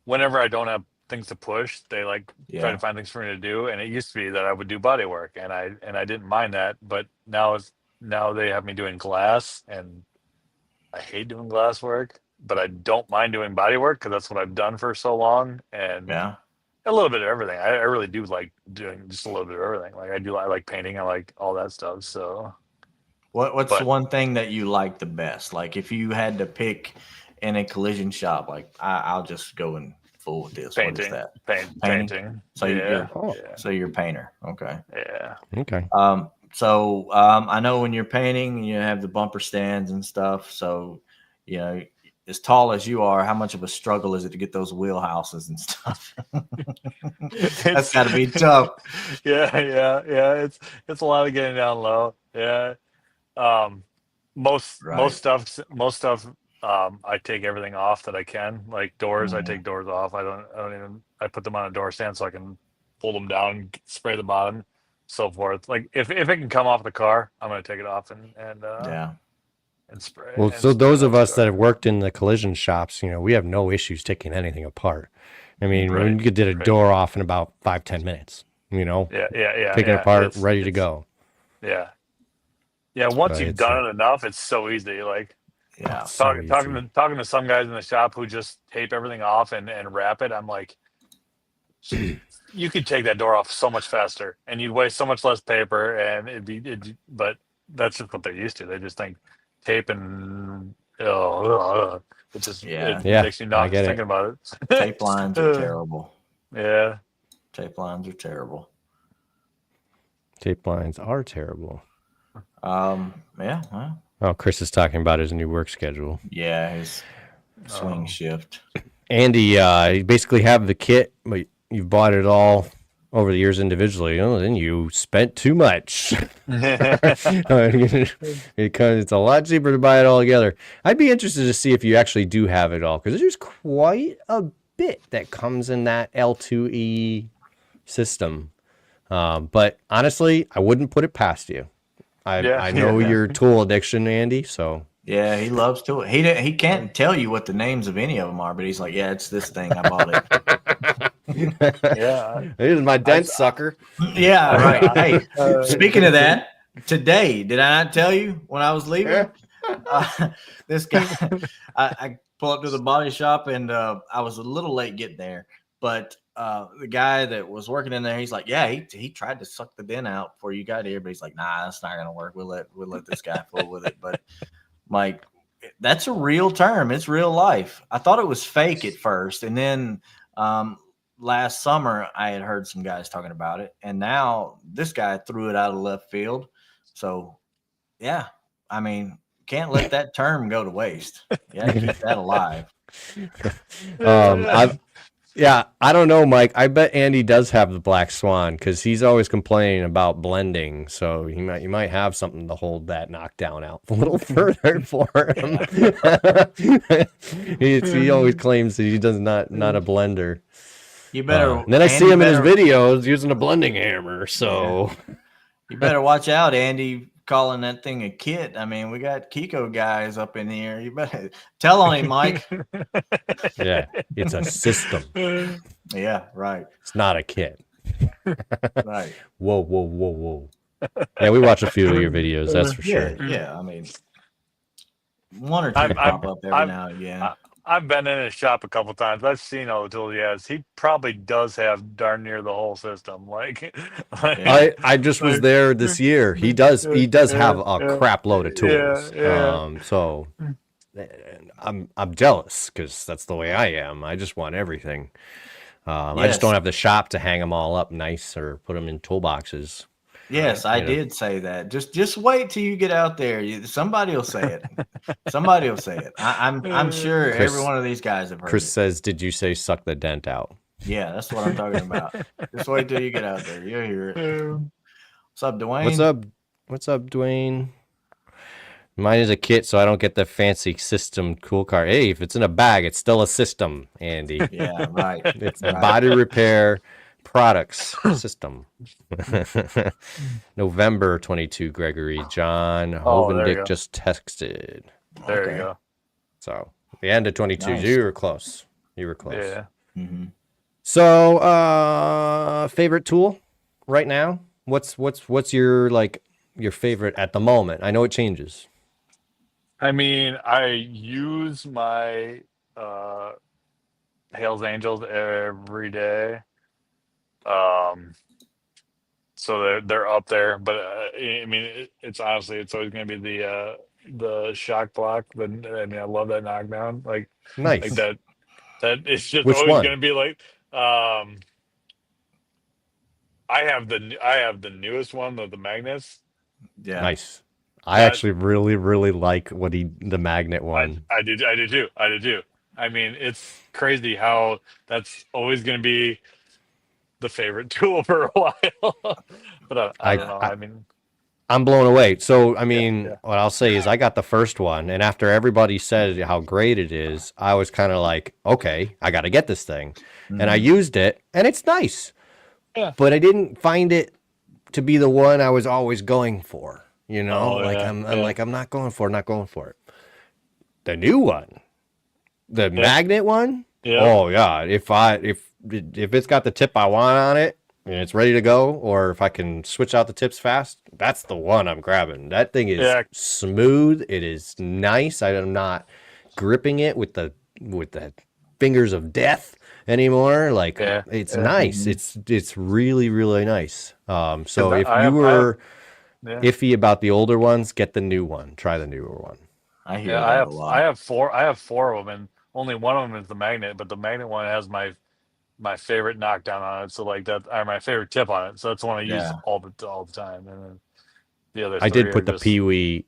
whenever I don't have things to push, they like try to Yeah. find things for me to do. And it used to be that I would do body work, and I didn't mind that, but now they have me doing glass, and I hate doing glass work, but I don't mind doing body work because that's what I've done for so long, and Yeah. a little bit of everything. I really do like doing just a little bit of everything. Like I like painting, I like all that stuff. So, What's the but one thing that you like the best? Like if you had to pick in a collision shop, like I'll just go and fool with this. What is painting, that? Painting. painting. So Yeah, Oh, you're a painter. Okay. yeah. okay. So I know when you're painting, you have the bumper stands and stuff. So, as tall as you are, how much of a struggle is it to get those wheelhouses and stuff? That's got to be tough. Yeah. It's a lot of getting down low. Yeah. Um, Right. most stuff. I take everything off that I can. Like doors, I Mhm. take doors off. I don't even. I put them on a door stand so I can pull them down, spray the bottom, so forth. Like if it can come off the car, I'm gonna take it off Yeah. and spray Well, and so spray it those of off the us that have car. worked in the collision shops, we have no issues taking anything apart. I mean, Mhm. Right, we did a right. door off in about 5-10 minutes. Yeah. Taking it apart, ready to It's go. yeah. Yeah, once But you've it's done it enough, it's so easy. Like Yeah. so talking to some guys in the shop who just tape everything off and wrap it. I'm like, you could take that door off so much faster, and you'd waste so much less paper, and but that's just what they're used to. They just think tape and it just Yeah. Yeah, makes you I nauseous get it. thinking about it. Tape lines are terrible. Yeah. Tape lines are terrible. Tape lines are terrible. Yeah. Well, Oh, Chris is talking about his new work schedule. yeah. His swing Oh. shift. Andy, you basically have the kit, but you've bought it all over the years individually. Oh, then you spent too much. Because it's a lot cheaper to buy it all together. I'd be interested to see if you actually do have it all, because there's quite a bit that comes in that L2E system. But honestly, I wouldn't put it past you. I know your tool addiction, Andy, so. Yeah, he loves to. He can't tell you what the names of any of them are, but he's like, yeah, it's this thing. I bought it. Yeah. Here's my dent sucker. Yeah, right. Hey, speaking of that, today, did I not tell you when I was leaving? This guy, I pull up to the body shop, and I was a little late getting there, but the guy that was working in there, he's like, yeah, he tried to suck the dent out before you got here, but he's like, nah, that's not gonna work. We'll let this guy fool with it. But like, that's a real term. It's real life. I thought it was fake at first, and then last summer I had heard some guys talking about it, and now this guy threw it out of left field. So yeah, I mean, can't let that term go to waste. Yeah, keep that alive. I don't know, Mike. I bet Andy does have the black swan because he's always complaining about blending. So you might have something to hold that knockdown out a little further for him. he always claims that he does not a blender. You better. And then I see him in his videos using a blending hammer. So you better watch out, Andy. Calling that thing a kit. I mean, we got Kiko guys up in here. You better tell on him, Mike. Yeah, it's a system. Yeah, right. It's not a kit. Right. Whoa. Yeah, we watch a few of your videos, that's for sure. Yeah, I mean, one or two pop up every now and again. I've been in his shop a couple times. I've seen all the tools he has. He probably does have darn near the whole system. I just was there this year. He does have a crap load of tools. So I'm jealous because that's the way I am. I just want everything. I just don't have the shop to hang them all up nice or put them in toolboxes. Yes, I did say that. Just wait till you get out there. Somebody will say it. Somebody will say it. I'm sure every one of these guys have heard Chris it. says, "Did you say suck the dent out?" Yeah, that's what I'm talking about. Just wait till you get out there. You'll hear it. What's up, Dwayne? What's up, Dwayne? Mine is a kit, so I don't get the fancy system cool card. Hey, if it's in a bag, it's still a system, Andy. Yeah, right. It's body repair products system. November 22, Gregory. John Hovendick just texted. There you go. So the end of 22. Nice. You were close. Yeah. Mm-hmm. So favorite tool right now? What's your your favorite at the moment? I know it changes. I mean, I use my Hales Angels every day. So they're up there, but I mean, it's honestly, it's always going to be the shock block. I mean, I love that knockdown. Nice. Like that it's just Which always one? going to be like. I have the newest one, the magnets. Yeah. Nice. I actually really like the magnet one. I do too. I mean, it's crazy how that's always going to be the favorite tool for a while. But I don't know. I mean, I'm blown away. So, I mean, what I'll say is I got the first one, and after everybody said how great it is, I was kind of like, okay, I got to get this thing. Mm-hmm. And I used it, and it's nice. Yeah. But I didn't find it to be the one I was always going for. You know, I'm not going for it. The new one, magnet one. Yeah. Oh yeah. If it's got the tip I want on it, and it's ready to go, or if I can switch out the tips fast, that's the one I'm grabbing. That thing is smooth. It is nice. I am not gripping it with the fingers of death anymore. Like it's nice. It's really, really nice. So if you were iffy about the older ones, get the new one. Try the newer one. I hear that a lot. I have four of them, and only one of them is the magnet, but the magnet one has my favorite knockdown on it. So like that, or my favorite tip on it. So that's the one I use all the time. And then the other I did put the just, Pee-wee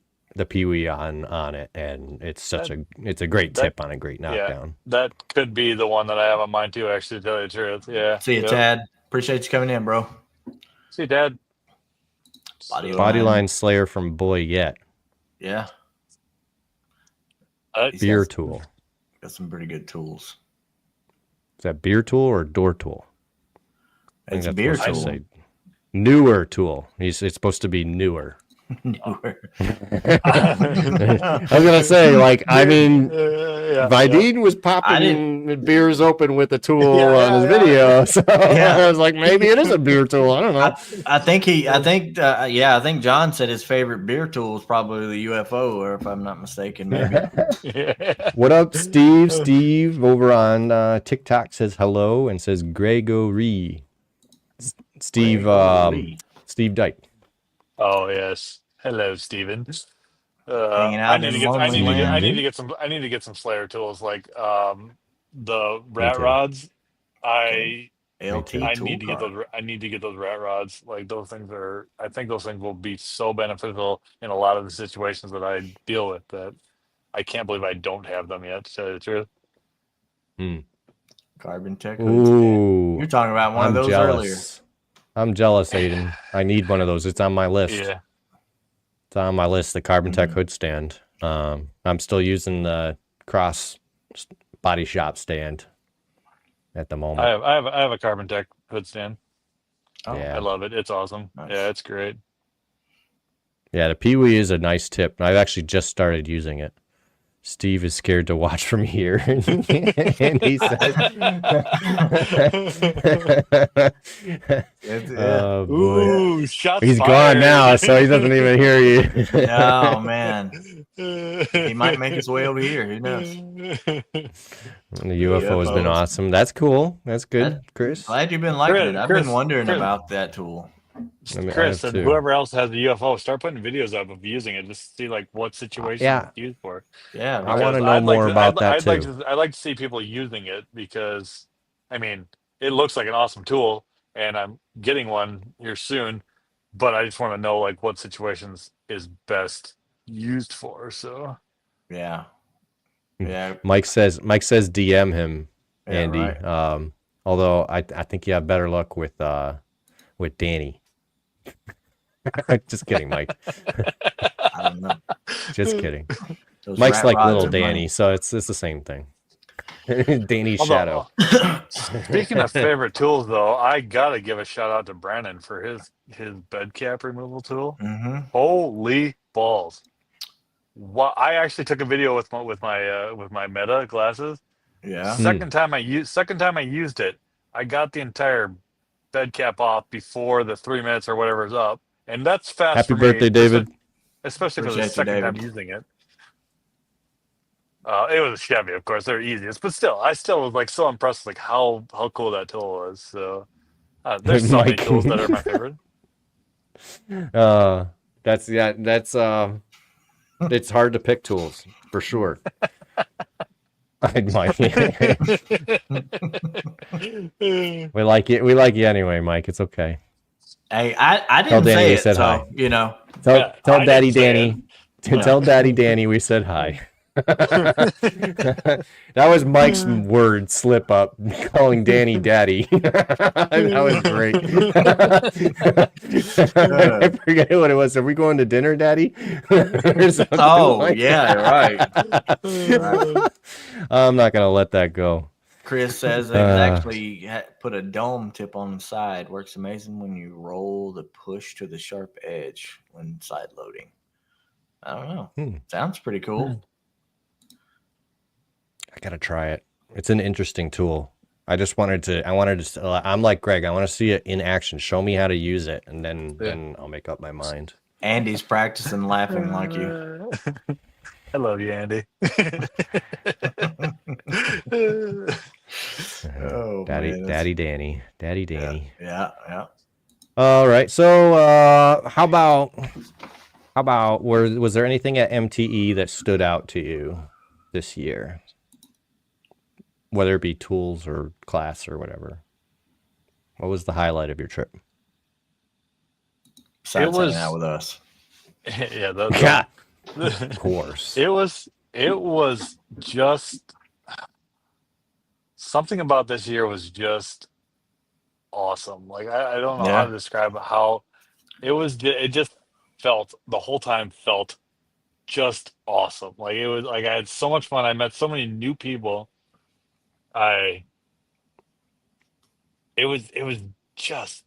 on it, and it's a great tip on a great knockdown. That could be the one that I have on mine too, actually, to tell you the truth. Yeah. See you, Tad. Appreciate you coming in, bro. See you, Dad. Bodyline Slayer from Boy Yet. Yeah. Beer tool. Got some pretty good tools. Is that beer tool or door tool? It's a beer tool. Say newer tool. It's supposed to be newer. Newer. I was gonna say, like, I mean, Vidine was popping beers open with a tool on his video, so I was like, maybe it is a beer tool. I don't know. I think John said his favorite beer tool is probably the UFO, or if I'm not mistaken, maybe. What up, Steve? Steve over on TikTok says hello and says Gregory. Steve Dyke. Oh yes, hello, Steven. Hanging out I need to get some Slayer tools, like the rat rods. I need to get those rat rods. Like those things I think those things will be so beneficial in a lot of the situations that I deal with, that I can't believe I don't have them yet, to tell you the truth. Carbon Tech. Ooh, you're talking about one of those earlier. I'm jealous, Aiden. I need one of those. It's on my list. Yeah. It's on my list, the Carbon Tech hood stand. I'm still using the Cross Body Shop stand at the moment. I have a Carbon Tech hood stand. Oh, yeah. I love it. It's awesome. Nice. Yeah, it's great. Yeah, the Pee-wee is a nice tip. I've actually just started using it. Steve is scared to watch from here. And he says, oh, boy. Ooh, shots He's fired. gone now, so he doesn't even hear you. Oh, man. He might make his way over here. Who knows? The UFO has been awesome. That's cool. That's good, Chris. Glad you've been liking it. I've been wondering about that tool. Chris and whoever else has the UFO, start putting videos up of using it, just to see like what situation it's used for. Yeah, I want to know more about that too. I'd like to see people using it, because I mean, it looks like an awesome tool, and I'm getting one here soon, but I just want to know like what situations is best used for. So yeah. Mike says DM him, Andy. Right. Although I think you have better luck with Danny. Just kidding, Mike. I don't know. Just kidding. Mike's like little Danny, so it's the same thing. Danny's shadow. Speaking of favorite tools, though, I gotta give a shout out to Brandon for his bed cap removal tool. Mm-hmm. Holy balls! I actually took a video with my Meta glasses. Yeah. Second time I used it, I got the entire bed cap off before the 3 minutes or whatever is up, and that's fast. Happy for birthday, me, David! Especially for the second time using it. It was a Chevy, of course. They're easiest, but still, I was like so impressed, like how cool that tool was. So there's so many tools that are my favorite. It's hard to pick tools for sure. We like it. We like you anyway, Mike. It's okay. Hey, I didn't say it, so hi. You know. Tell Daddy Danny. Tell Daddy Danny we said hi. That was Mike's word slip up, calling Danny Daddy. That was great. I forget what it was. Are we going to dinner, Daddy? Right. I'm not gonna let that go. Chris says they actually put a dome tip on the side. Works amazing when you roll the push to the sharp edge when side loading. I don't know. Sounds pretty cool. I gotta try it. It's an interesting tool. I wanted to, I'm like Greg, I want to see it in action. Show me how to use it, and then I'll make up my mind. Andy's practicing laughing like you. I love you, Andy. Oh, Daddy, man, Daddy Danny. Daddy yeah, Danny. yeah. All right. So how about was there anything at MTE that stood out to you this year? Whether it be tools or class or whatever. What was the highlight of your trip? Besides hanging was out with us. yeah, Yeah, the of course. it was just something about this year was just awesome. Like I don't know how Yeah. to describe how it just felt the whole time felt just awesome. Like it was like I had so much fun. I met so many new people. I it was just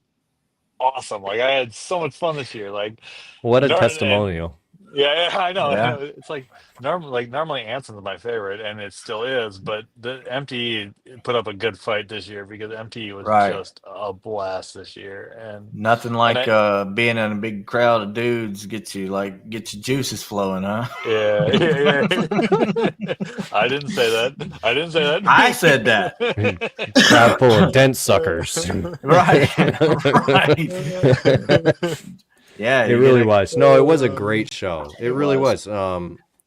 awesome. Like I had so much fun this year. Like What a and testimonial. yeah, I know. I Yeah. know. It's like normally Anson's my favorite, and it still is. But the MTE put up a good fight this year because MTE was Right. just a blast this year, Nothing and like I being in a big crowd of dudes get your juices flowing, huh? yeah. I didn't say that. I didn't say I said that. that. Crowd full of dent suckers. Right. Right. Yeah, It you really get was. No, it was a great show. It really was. I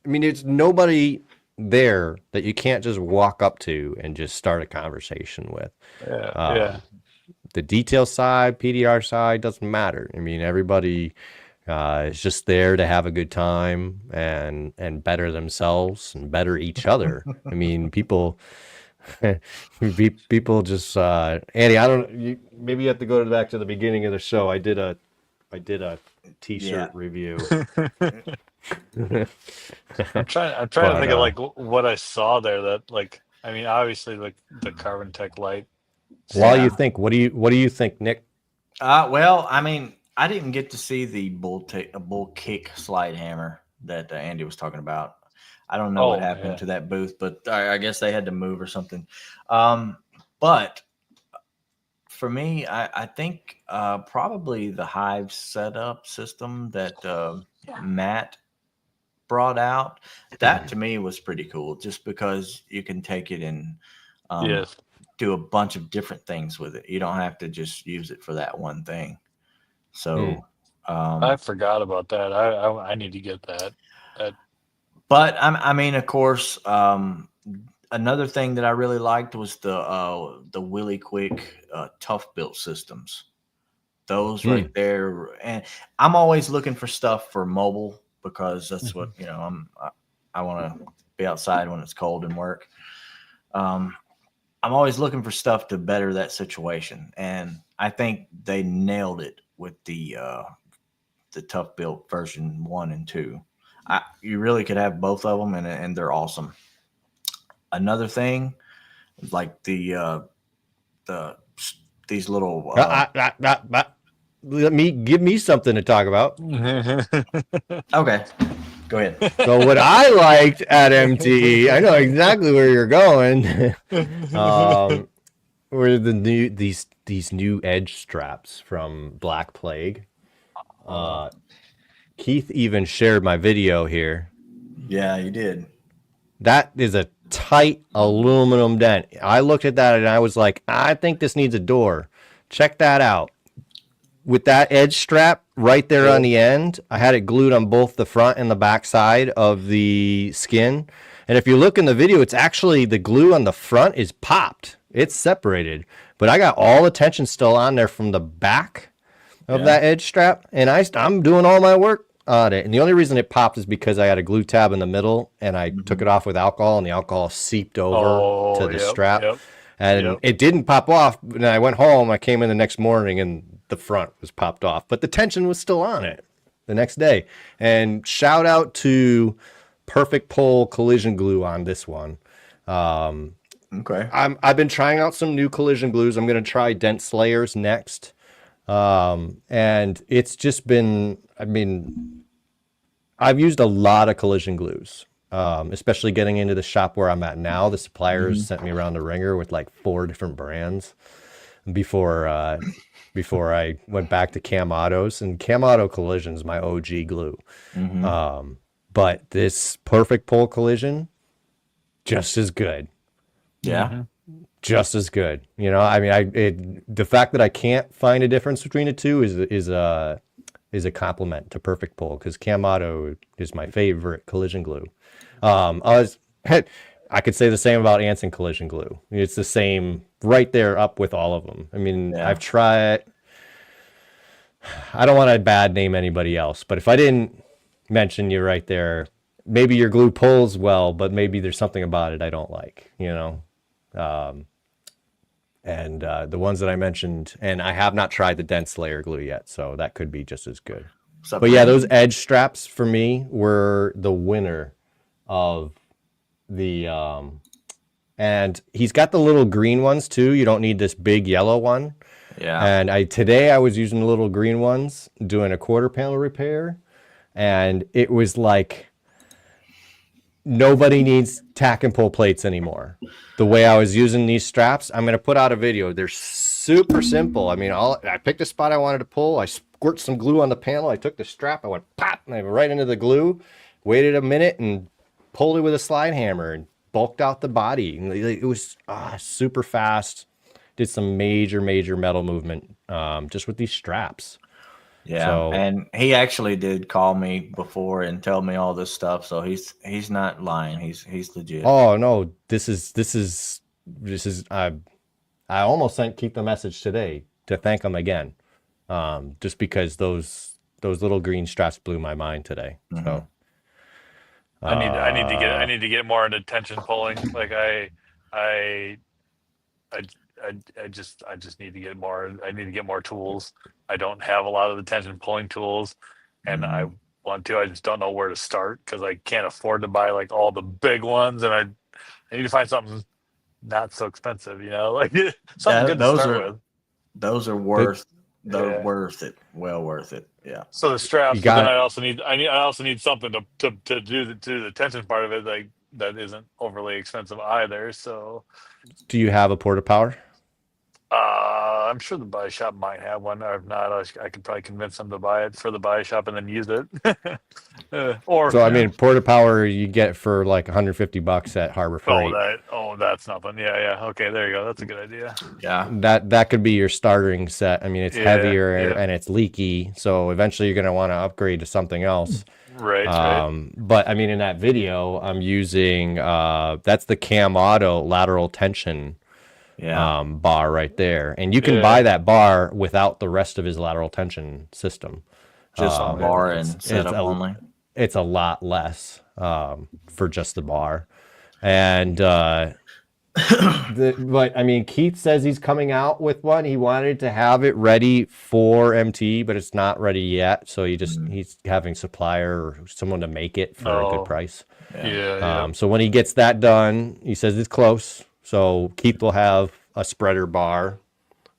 mean, it's nobody there that you can't just walk up to and just start a conversation with. Yeah. The detail side, PDR side doesn't matter. I mean, everybody is just there to have a good time and better themselves and better each other. I mean, people people just Andy, I don't maybe you have to go back to the beginning of the show. I did a t-shirt review. I'm trying But, to think of like what I saw there that like I mean obviously like the Carbon Tech light. while Yeah. you think, what do you think, Nick? Well, I mean, I didn't get to see the bull kick slide hammer that Andy was talking about. I don't know what happened to that booth, but I guess they had to move or something. But for me, I think probably the Hive setup system that Matt brought out, that to me was pretty cool, just because you can take it and Yes. do a bunch of different things with it. You don't have to just use it for that one thing. So, I forgot about that. I need to get that. but I mean, of course, another thing that I really liked was the Willy Quick tough built systems. Those right there, and I'm always looking for stuff for mobile because that's what I want to be outside when it's cold and work. I'm always looking for stuff to better that situation, and I think they nailed it with the tough built version 1 and 2. You really could have both of them, and they're awesome. Another thing, like these little. Give me something to talk about. Okay, go ahead. So what I liked at MTE, I know exactly where you're going. Were these new edge straps from Black Plague. Keith even shared my video here. Yeah, you did. That is a tight aluminum dent. I looked at that and I was like, I think this needs a door. Check that out. With that edge strap right there on the end, I had it glued on both the front and the back side of the skin. And if you look in the video, it's actually the glue on the front is popped. It's separated. But I got all the tension still on there from the back of that edge strap. And I'm doing all my work on it. And the only reason it popped is because I had a glue tab in the middle and I took it off with alcohol and the alcohol seeped over to the strap. And it didn't pop off. And I went home. I came in the next morning and the front was popped off, but the tension was still on it the next day. And shout out to Perfect Pole collision glue on this one. Okay. I've been trying out some new collision glues. I'm going to try Dent Slayers next. And it's just been, I mean, I've used a lot of collision glues especially getting into the shop where I'm at now. The suppliers Mhm. sent me around the ringer with like 4 different brands before I went back to Cam Autos, and Cam Auto Collision's my OG glue. Mhm. But this Perfect Pull Collision, just as good. Yeah. Mm-hmm. Just as good. You know, I mean, the fact that I can't find a difference between the two is a compliment to Perfect Pull, because Cam Auto is my favorite collision glue. I could say the same about Anson collision glue. It's the same right there up with all of them. I mean, Yeah. I've tried. I don't want to bad name anybody else, but if I didn't mention you right there, maybe your glue pulls well, but maybe there's something about it I don't like. You know. And the ones that I mentioned, and I have not tried the dense layer glue yet, so that could be just as good. What's up, But yeah, Randy? those edge straps for me were the winner of the and he's got the little green ones too. You don't need this big yellow one. Yeah. And today I was using the little green ones doing a quarter panel repair, and it was like nobody needs tack and pull plates anymore. The way I was using these straps, I'm going to put out a video. They're super simple. I mean, I picked a spot I wanted to pull. I squirt some glue on the panel. I took the strap. I went pop, and I went right into the glue. Waited a minute and pulled it with a slide hammer and bulked out the body. And it was super fast. Did some major metal movement just with these straps. Yeah, So- and he actually did call me before and tell me all this stuff. So he's not lying. He's legit. Oh no, this is I almost sent Keith a message today to thank him again, just because those little green straps blew my mind today. So I need to get more into tension pulling. Like I just need to get more. I need to get more tools. I don't have a lot of the tension pulling tools, and I want to. I just don't know where to start because I can't afford to buy like all the big ones, and I need to find something not so expensive. You know, like something good to those start are with. those are worth Yeah. worth it. Well worth it. Yeah. So the straps, You but then got- I also need something to do the tension part of it, like that isn't overly expensive either. So do you have a Porta Power? I'm sure the buy shop might have one, or if not, I could probably convince them to buy it for the buy shop and then use it. Or So I mean, Porta Power you get for like $150 at Harbor Freight. that's nothing. Yeah. Okay, there you go. That's a good idea. Yeah. That could be your starting set. I mean, it's Yeah, heavier yeah. and it's leaky, so eventually you're going to want to upgrade to something else. Right. But I mean, in that video, I'm using that's the Cam Auto lateral tension Yeah. bar right there, and you can Yeah. buy that bar without the rest of his lateral tension system. Just bar and it's setup a- only. It's a lot less for just the bar, and but I mean, Keith says he's coming out with one. He wanted to have it ready for MT, but it's not ready yet. So he's having supplier or someone to make it for a Oh. good price. Yeah. So when he gets that done, he says it's close. So Keith will have a spreader bar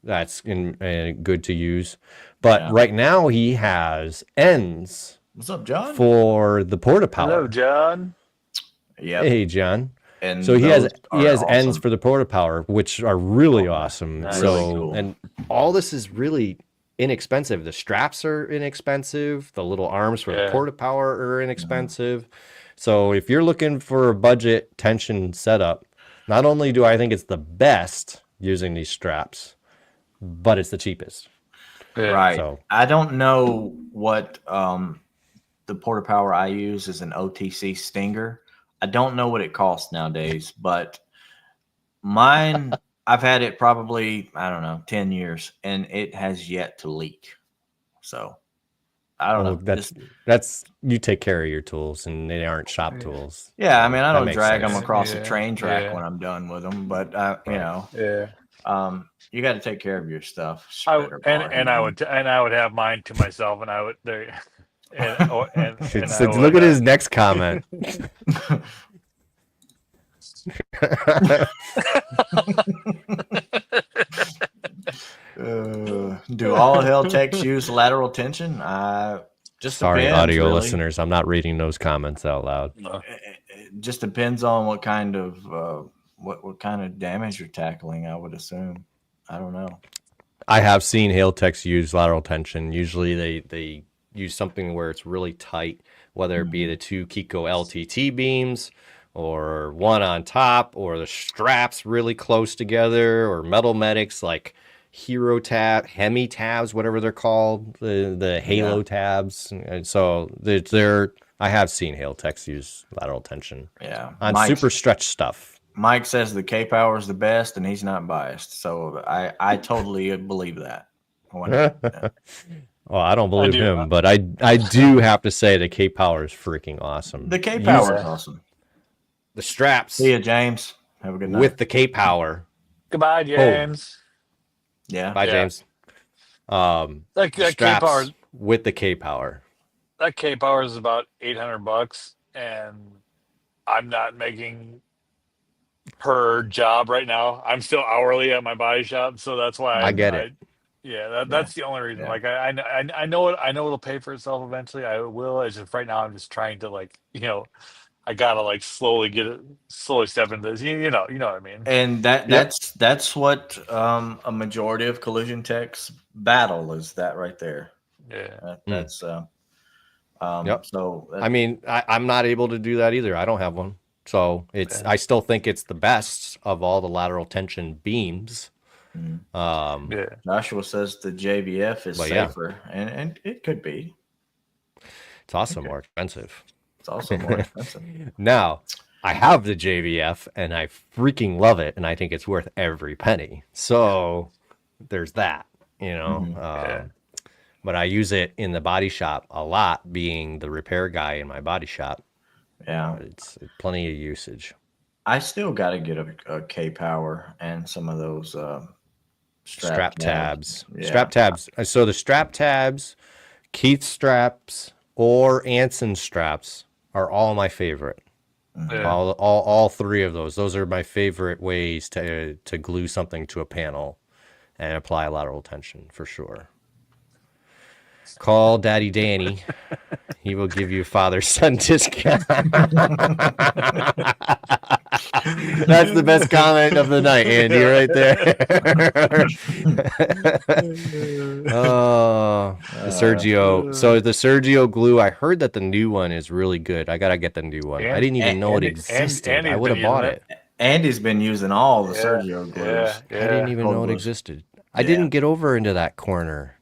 that's good to use. But Yeah. right now he has ends What's up, John? for the Porta Power. Hello, John. Yeah. Hey, John. And So he has those are ends awesome. for the Porta Power, which are really awesome. Nice. So Really cool. and all this is really inexpensive. The straps are inexpensive. The little arms for the Yeah. Porta Power are inexpensive. So if you're looking for a budget tension setup, not only do I think it's the best using these straps, but it's the cheapest. Yeah. Right. So- I don't know what the Porta Power I use is an OTC Stinger. I don't know what it costs nowadays, but mine, I've had it probably, I don't know, 10 years, and it has yet to leak. So I don't know. That's you take care of your tools, and they aren't shop tools. Yeah, I mean, I That don't makes drag sense. them across a Yeah, train track yeah. when I'm done with them, but you know, Yeah. you got to take care of your stuff. I Spreader bar. I would have mine to myself, and I would there. And It's- I look would, at his next comment. Do all hell techs use lateral tension? Just Sorry, depends, audio really. listeners, I'm not reading those comments out loud. No. it just depends on what kind of what kind of damage you're tackling. I would assume. I don't know. I have seen hail techs use lateral tension. Usually they use something where it's really tight, whether it be the two Kiko LTT beams or one on top, or the straps really close together, or metal medics like Hero tab, Hemi tabs, whatever they're called, the Halo tabs. And so I have seen hail techs use lateral tension Yeah, on super stretch stuff. Mike says the K Power is the best, and he's not biased. So I totally believe that. Well, I don't believe him, but I do have to say the K Power is freaking awesome. The K Power is awesome. The straps. See ya, James. Have a good night. With the K Power. Goodbye, James. Yeah. Bye, James. That K Power with the K Power. That K Power is about $800, and I'm not making per job right now. I'm still hourly at my body shop, so that's why I get it. Yeah, that's the only reason. Yeah. Like I know it'll pay for itself eventually. I will. It's just right now I'm just trying to I gotta slowly step into this. You know what I mean. And that's what a majority of collision techs battle is that right there. Yeah. That's Yep. So I mean, I'm not able to do that either. I don't have one. So I still think it's the best of all the lateral tension beams. Joshua says the JVF is safer, and it could be. It's also more expensive. It's also more expensive. Now, I have the JVF, and I freaking love it, and I think it's worth every penny. So there's that, But I use it in the body shop a lot, being the repair guy in my body shop. Yeah. It's plenty of usage. I still got to get a K Power and some of those strap tabs. Yeah. Strap tabs. So the strap tabs, Keith straps, or Anson straps are all my favorite. Yeah. All three of those. Those are my favorite ways to glue something to a panel and apply lateral tension for sure. Call Daddy Danny. He will give you father-son discount. That's the best comment of the night, Andy, right there. Oh, the Sergio. So the Sergio glue, I heard that the new one is really good. I got to get the new one. I didn't even know it existed. I would have bought it. Andy's been using all the Sergio glues. I didn't even know it existed. I didn't get over into that corner.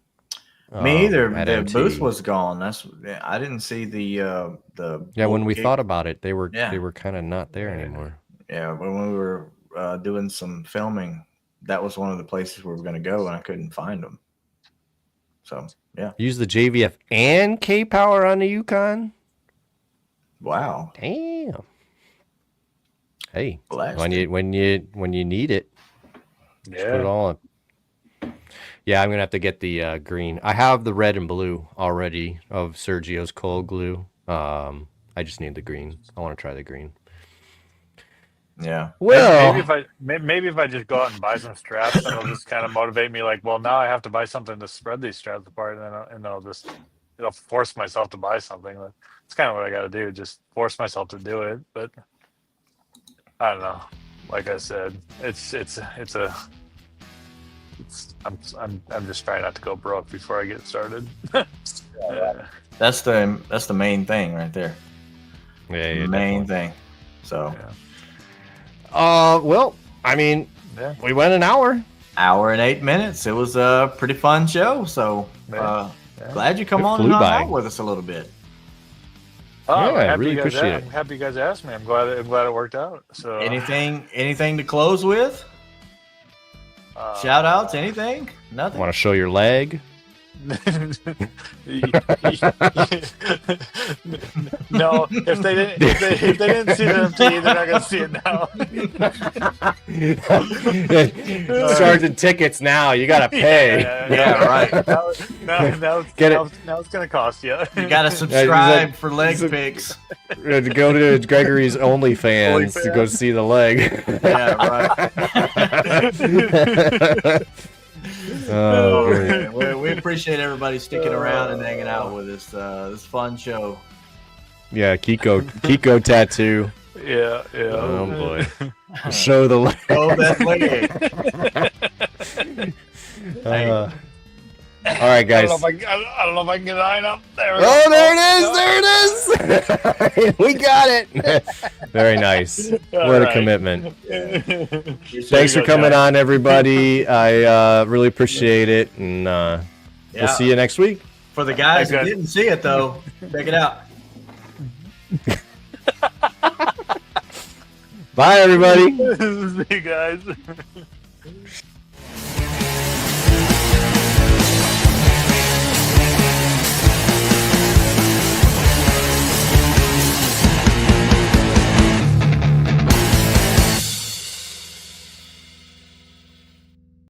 Me either. The booth was gone. I didn't see the when we thought about it, they were kind of not there anymore. Yeah, when we were doing some filming, that was one of the places we were going to go, and I couldn't find them. So yeah, use the JVF and K Power on the Yukon. Wow, damn. Hey, blasted. when you need it, just put it all in. Yeah, I'm gonna have to get the green. I have the red and blue already of Sergio's cold glue. I just need the green. I want to try the green. Yeah. Well, maybe if I just go out and buy some straps, it'll just kind of motivate me. Like, well, now I have to buy something to spread these straps apart, and it'll force myself to buy something. It's kind of what I got to do, just force myself to do it. But I don't know. Like I said, I'm just trying not to go broke before I get started. That's the main thing right there. Yeah, main thing. So. Yeah. Well, I mean, we went an hour. Hour and 8 minutes. It was a pretty fun show. So glad you come on and hung out with us a little bit. Oh, I really appreciate it. I'm happy you guys asked me. I'm glad it worked out. So anything to close with? Shout outs, anything? Nothing. Want to show your leg? No, if they didn't see the MT, they're not gonna see it now. Charging tickets now, you gotta pay. Yeah, right. Now it's gonna cost you. You gotta subscribe for leg pics. To go to Gregory's OnlyFans to go see the leg. Yeah, right. We appreciate everybody sticking around and hanging out with us. This fun show. Yeah, Kiko tattoo. Yeah, yeah. Oh boy. Show the leg. Oh, that leg. All right, guys. I don't know if I can get line up. There we go. Oh, there it is! There it is! We got it. Very nice. All What a right. commitment. Thanks Thanks for coming on, everybody. I really appreciate it, and we'll see you next week. For the guys who Okay. didn't see it, though, check it out. Bye, everybody. See you guys.